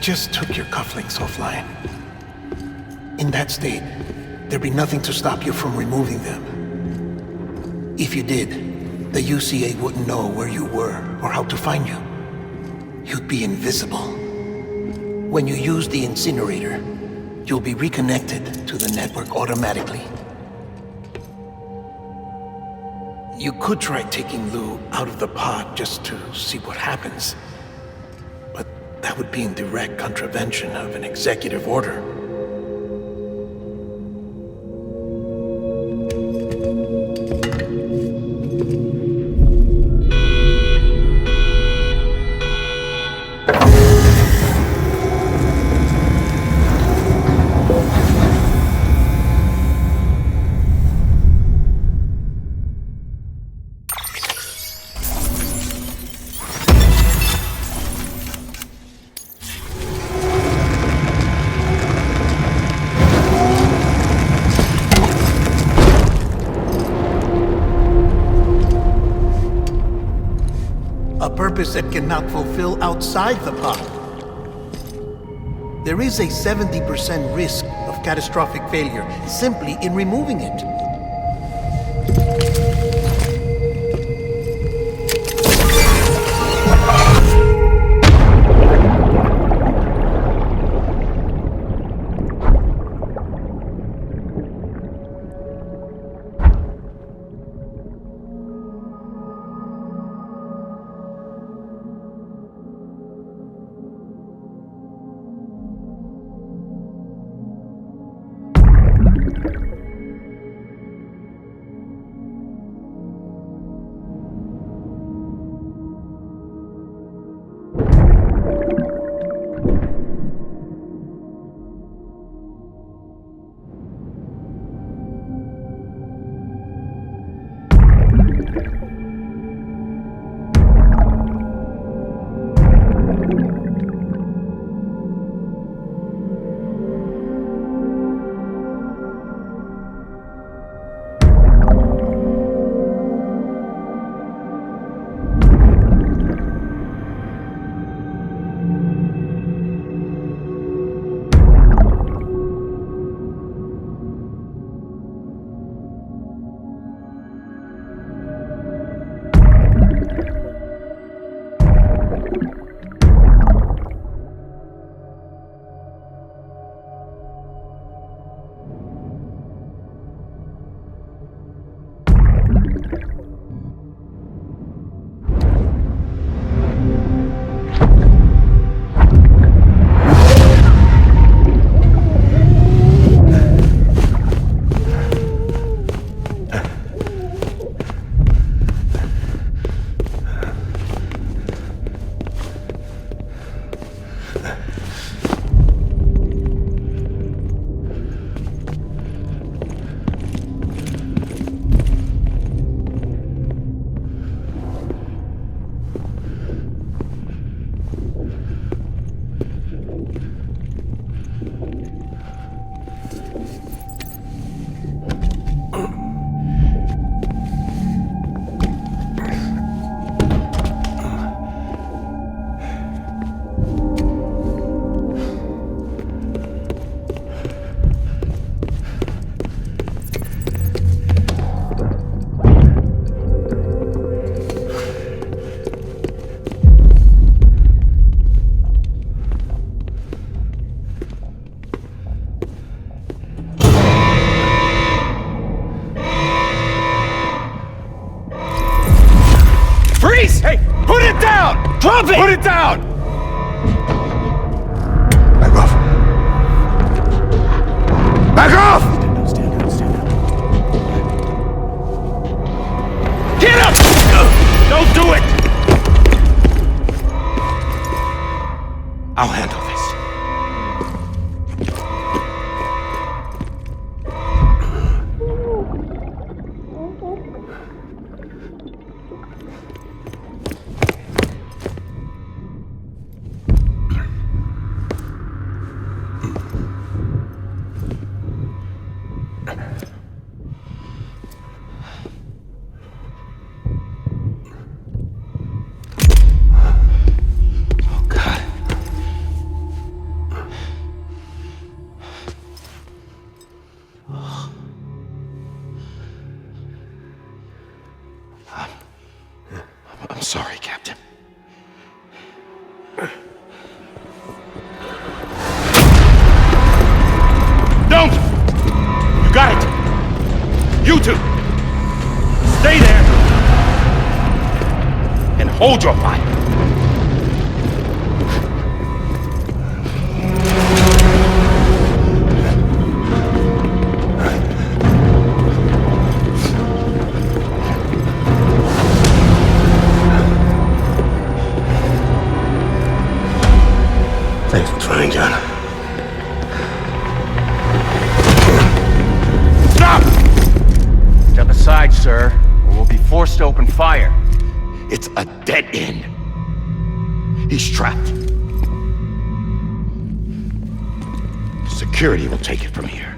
just took your cufflinks offline. In that state, there'd be nothing to stop you from removing them. If you did, the UCA wouldn't know where you were or how to find you. You'd be invisible. When you use the incinerator, you'll be reconnected to the network automatically. You could try taking Lou out of the pod just to see what happens. But that would be in direct contravention of an executive order. That cannot fulfill outside the pod. There is a 70% risk of catastrophic failure simply in removing it. Drop it! Put it down! Back off. Back off! Stand up, stand up. Get up! Don't do it! I'll handle this. I'm sorry, Captain. Don't! You got it! You two! Stay there! And hold your fire! Thanks for trying, John. Stop! Step aside, sir, or we'll be forced to open fire. It's a dead end. He's trapped. Security will take it from here.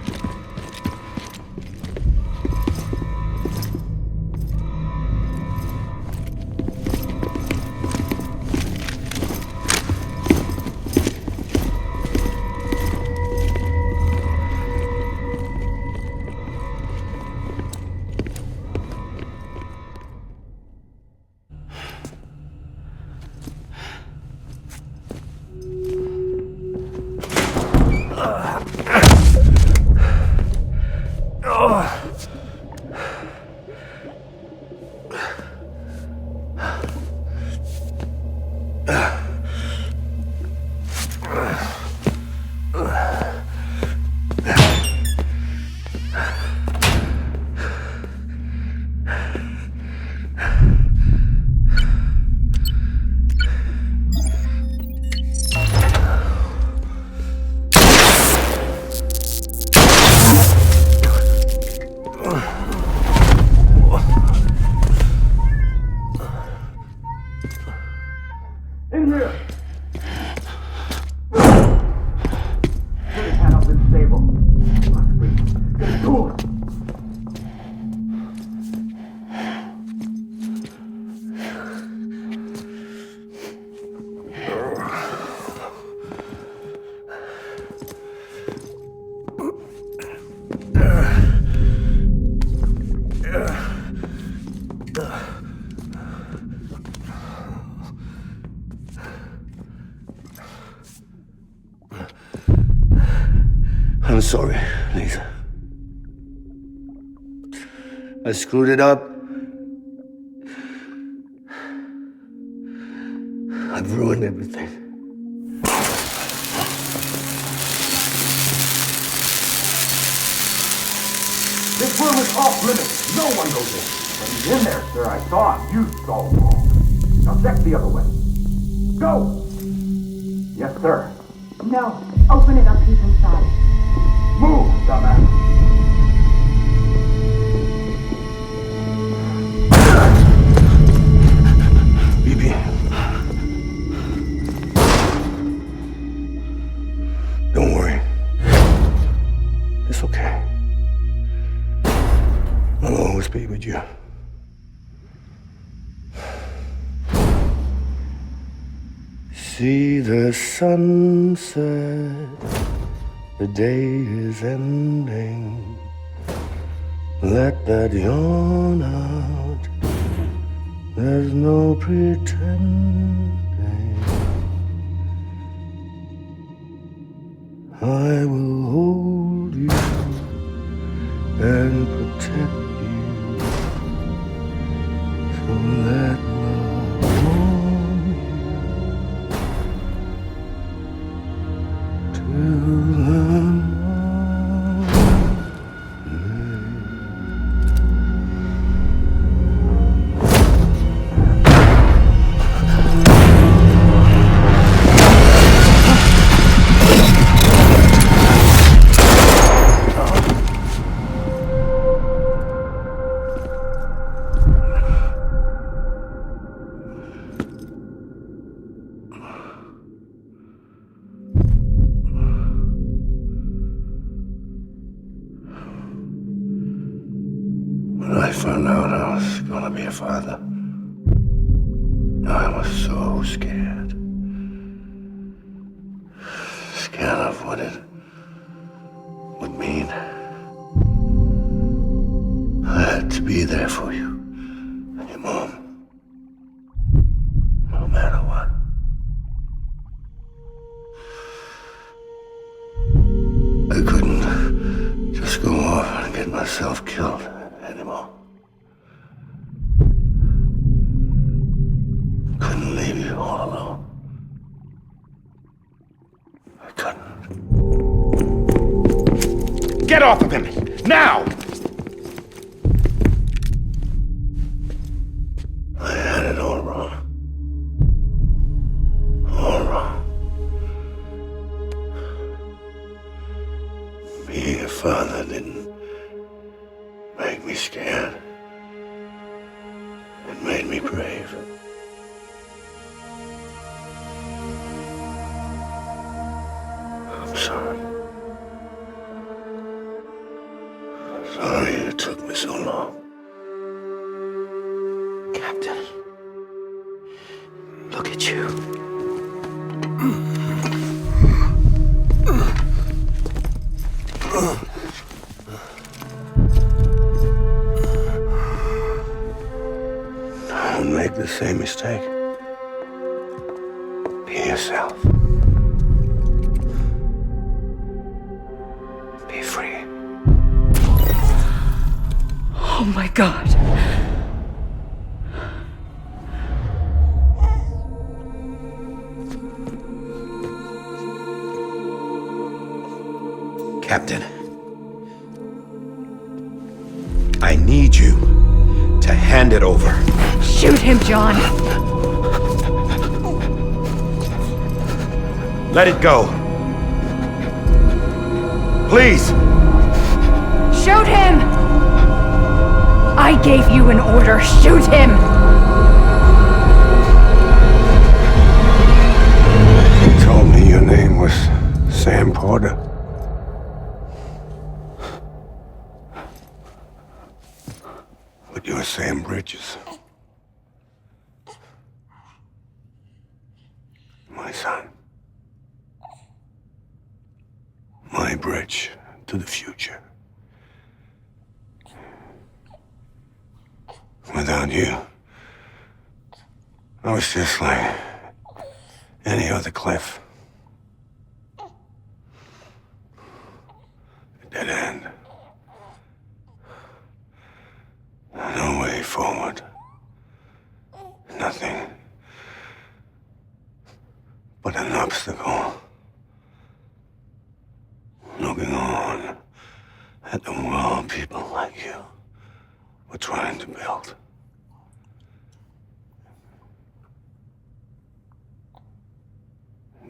I'm sorry, Lisa. I screwed it up. I've ruined everything. This room is off limits. No one goes in. But he's in there, sir. I saw him. You saw him all. Now check the other way. Go! Yes, sir. No. Open it up. He's inside. Move, dumbass. BB. Don't worry. It's okay. I'll always be with you. See the sunset. The day is ending. Let that yawn out. There's no pretending. I will hold you and protect you. So let love warm you till the When I found out I was gonna be a father, I was so scared. Scared of what it would mean. I had to be there for you and your mom. Get off of him! Now! I had it all wrong. All wrong. Being a father didn't make me scared. It made me brave. I'm sorry. Sorry it took me so long. Captain, look at you. Don't make the same mistake. Be yourself. Be free. Oh my God. Captain, I need you to hand it over. Shoot him, John! Let it go. Please! Shoot him! I gave you an order. Shoot him! You told me your name was Sam Porter. But you're Sam Bridges. My son. My bridge to the future. Without you, I was just like any other Cliff. A dead end. No way forward. Nothing but an obstacle. Looking on at the world people like you were trying to build.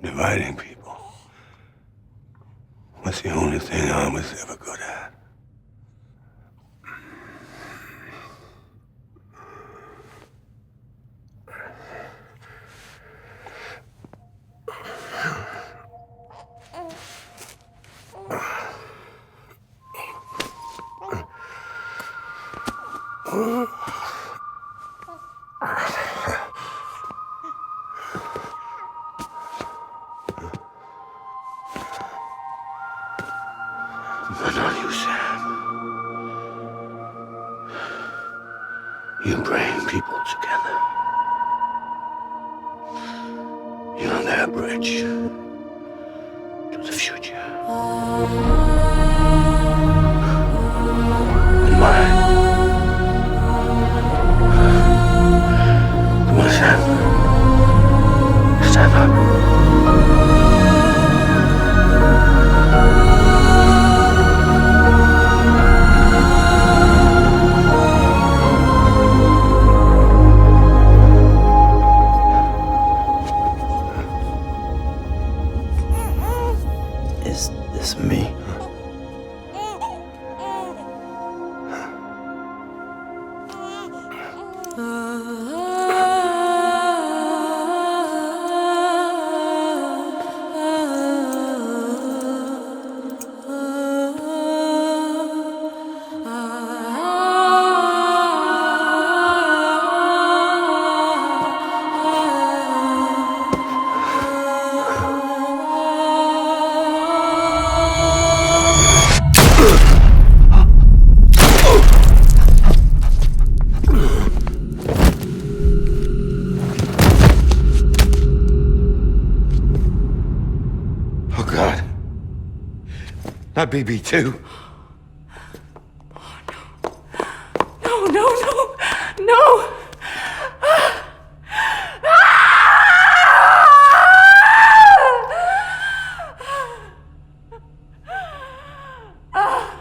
Dividing people was the only thing I was ever good at. But not you, Sam. You bring people together. You're their bridge to the future. And mine. Come on, Sam. Stand up. Is this me? Oh, God. Not BB2. No, no, no! No! Ah!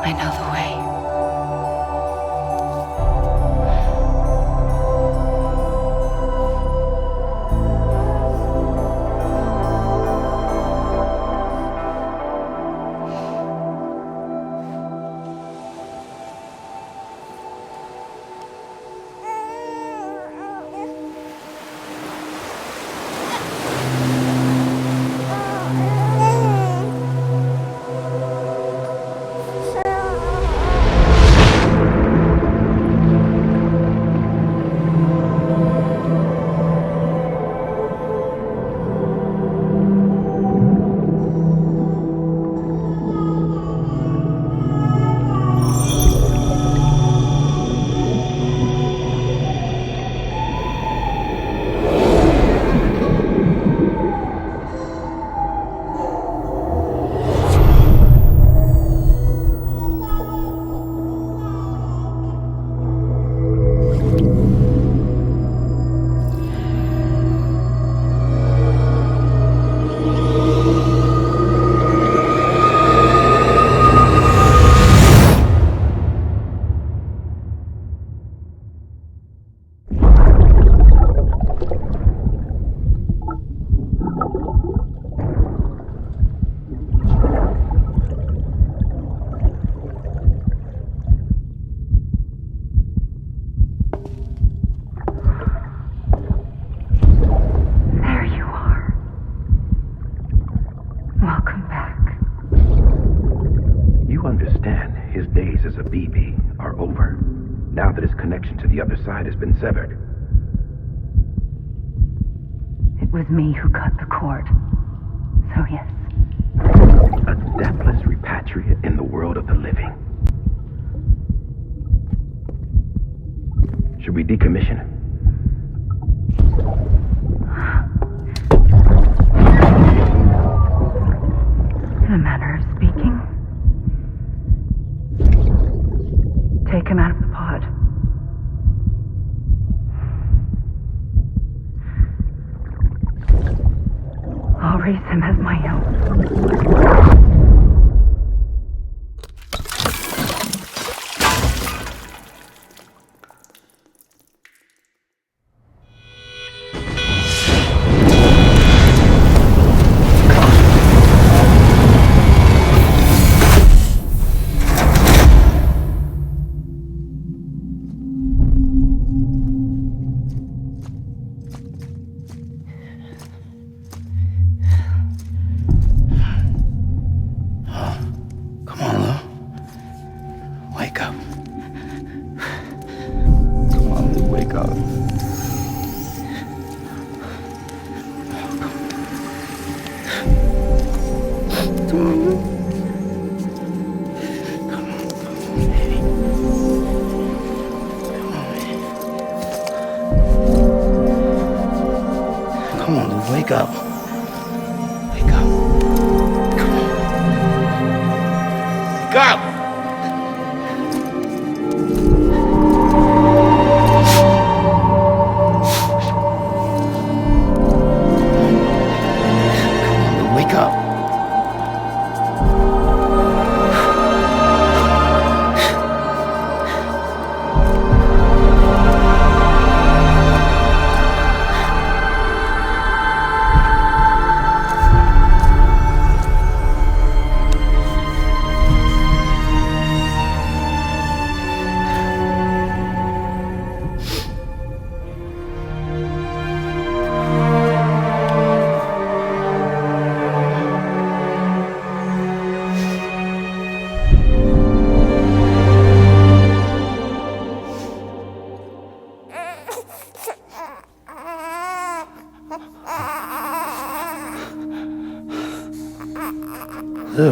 I know the way. Side has been severed. It was me who cut the cord. So yes. A deathless repatriate in the world of the living. Should we decommission him? In a manner of speaking. Take him out of the pod. I'll raise him as my own. Come on, Lou, wake up. Wake up. Come on. Wake up! Come on, Lou, wake up. Lou.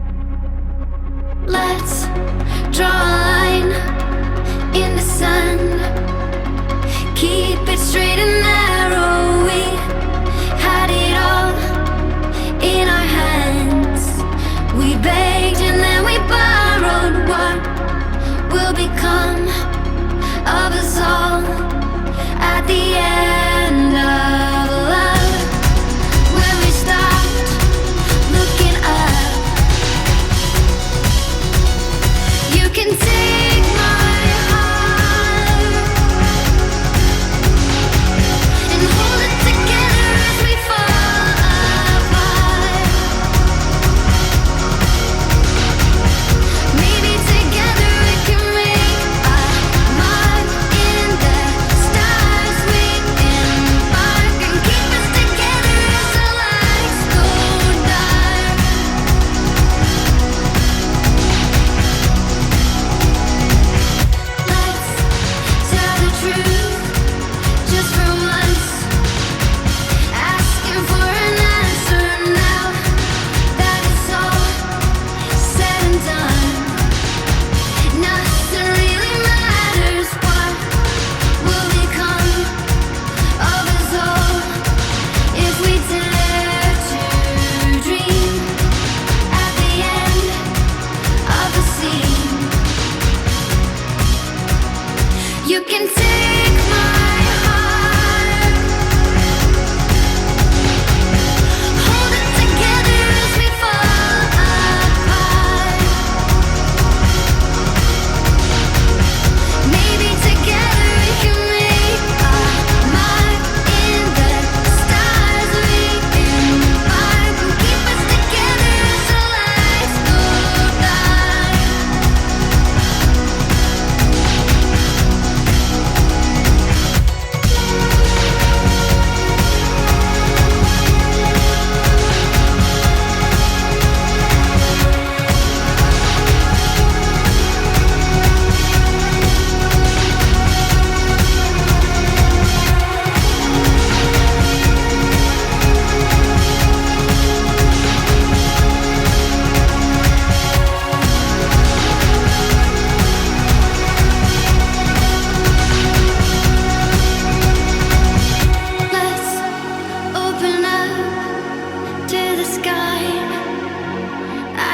sky,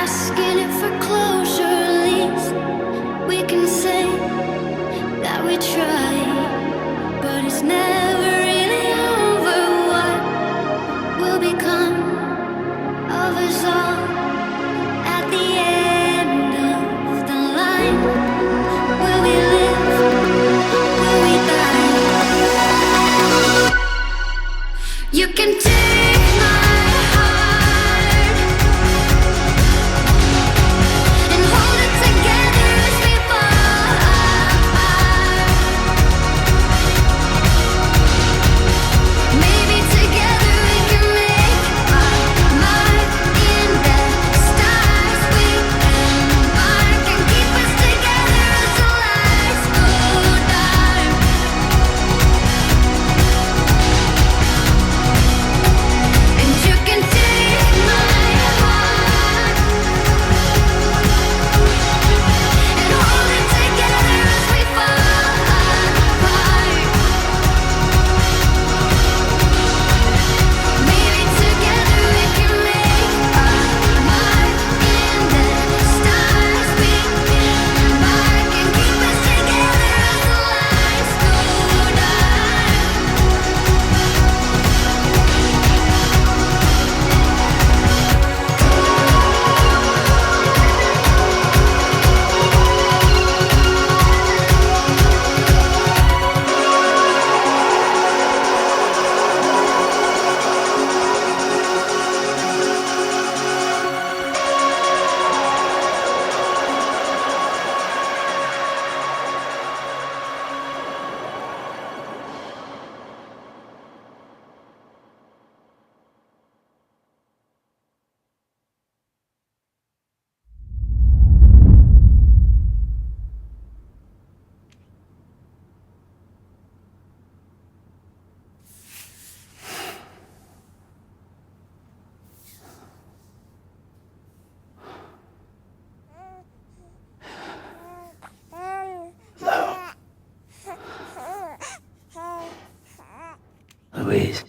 asking it for closure. At least we can say that we tried, but it's never really over. What will become of us all at the end of the line? Will we live? Will we die? You can take my heart and hold it together as we fall apart. Maybe together we can make our mark in the stars. We embark and keep us together as the lights go dark. And you can take my heart and hold it together as we fall apart. Maybe together we can make our mark in the stars. We embark and keep us together as the lights go dark. Louise.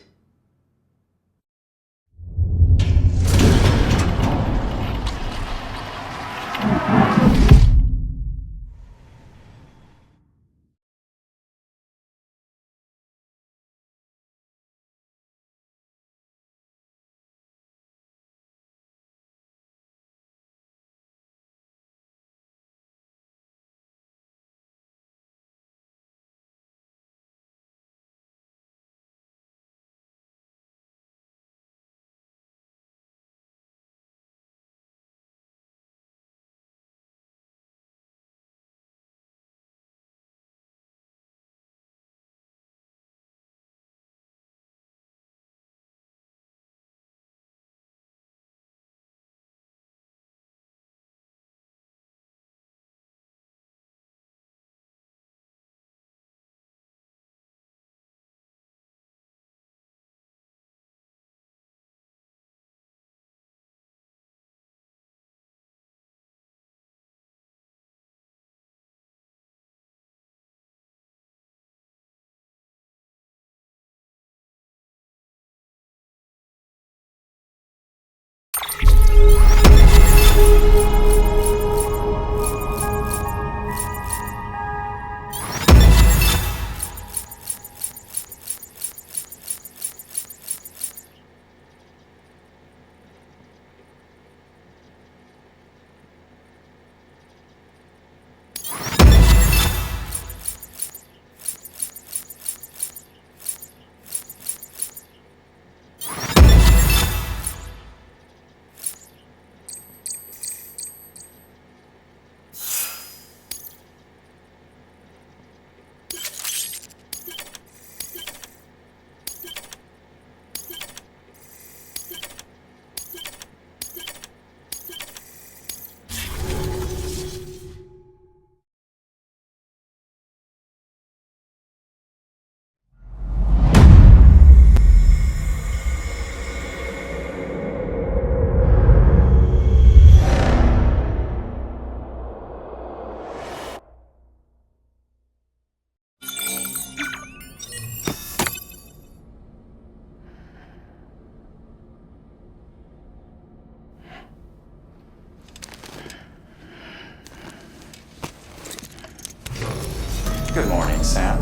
Good morning, Sam.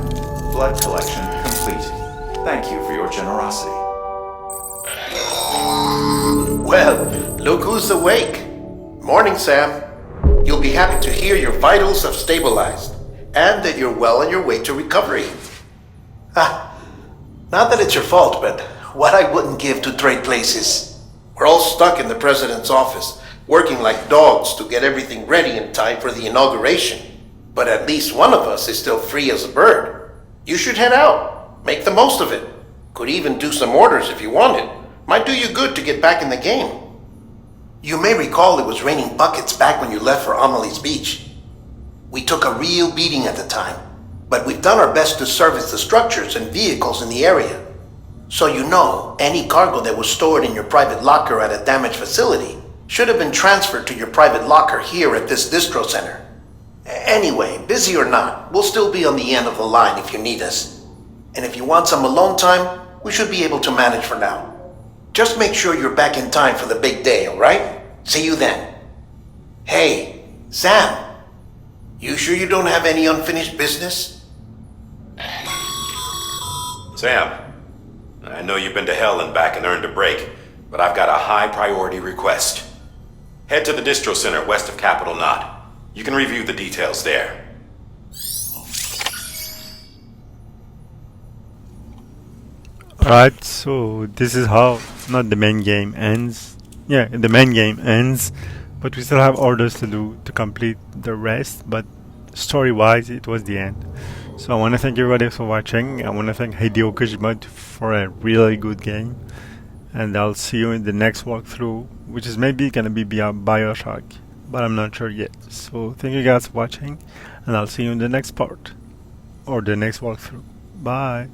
Blood collection complete. Thank you for your generosity. Well, look who's awake. Morning, Sam. You'll be happy to hear your vitals have stabilized, and that you're well on your way to recovery. Not that it's your fault, but what I wouldn't give to trade places. We're all stuck in the president's office, working like dogs to get everything ready in time for the inauguration. But at least one of us is still free as a bird. You should head out. Make the most of it. Could even do some orders if you wanted. Might do you good to get back in the game. You may recall it was raining buckets back when you left for Amelie's Beach. We took a real beating at the time, but we've done our best to service the structures and vehicles in the area. So you know, any cargo that was stored in your private locker at a damaged facility should have been transferred to your private locker here at this distro center. Anyway, busy or not, we'll still be on the end of the line if you need us. And if you want some alone time, we should be able to manage for now. Just make sure you're back in time for the big day, alright? See you then. Hey, Sam. You sure you don't have any unfinished business? Sam, I know you've been to hell and back and earned a break, but I've got a high priority request. Head to the distro center west of Capitol Knot. You can review the details there. Alright, so this is how not the main game ends. Yeah, the main game ends, but we still have orders to do to complete the rest, but story wise it was the end. So I want to thank everybody for watching. I want to thank Hideo Kojima for a really good game, and I'll see you in the next walkthrough, which is maybe gonna be Bioshock, but I'm not sure yet. So thank you guys for watching, and I'll see you in the next part or the next walkthrough. Bye.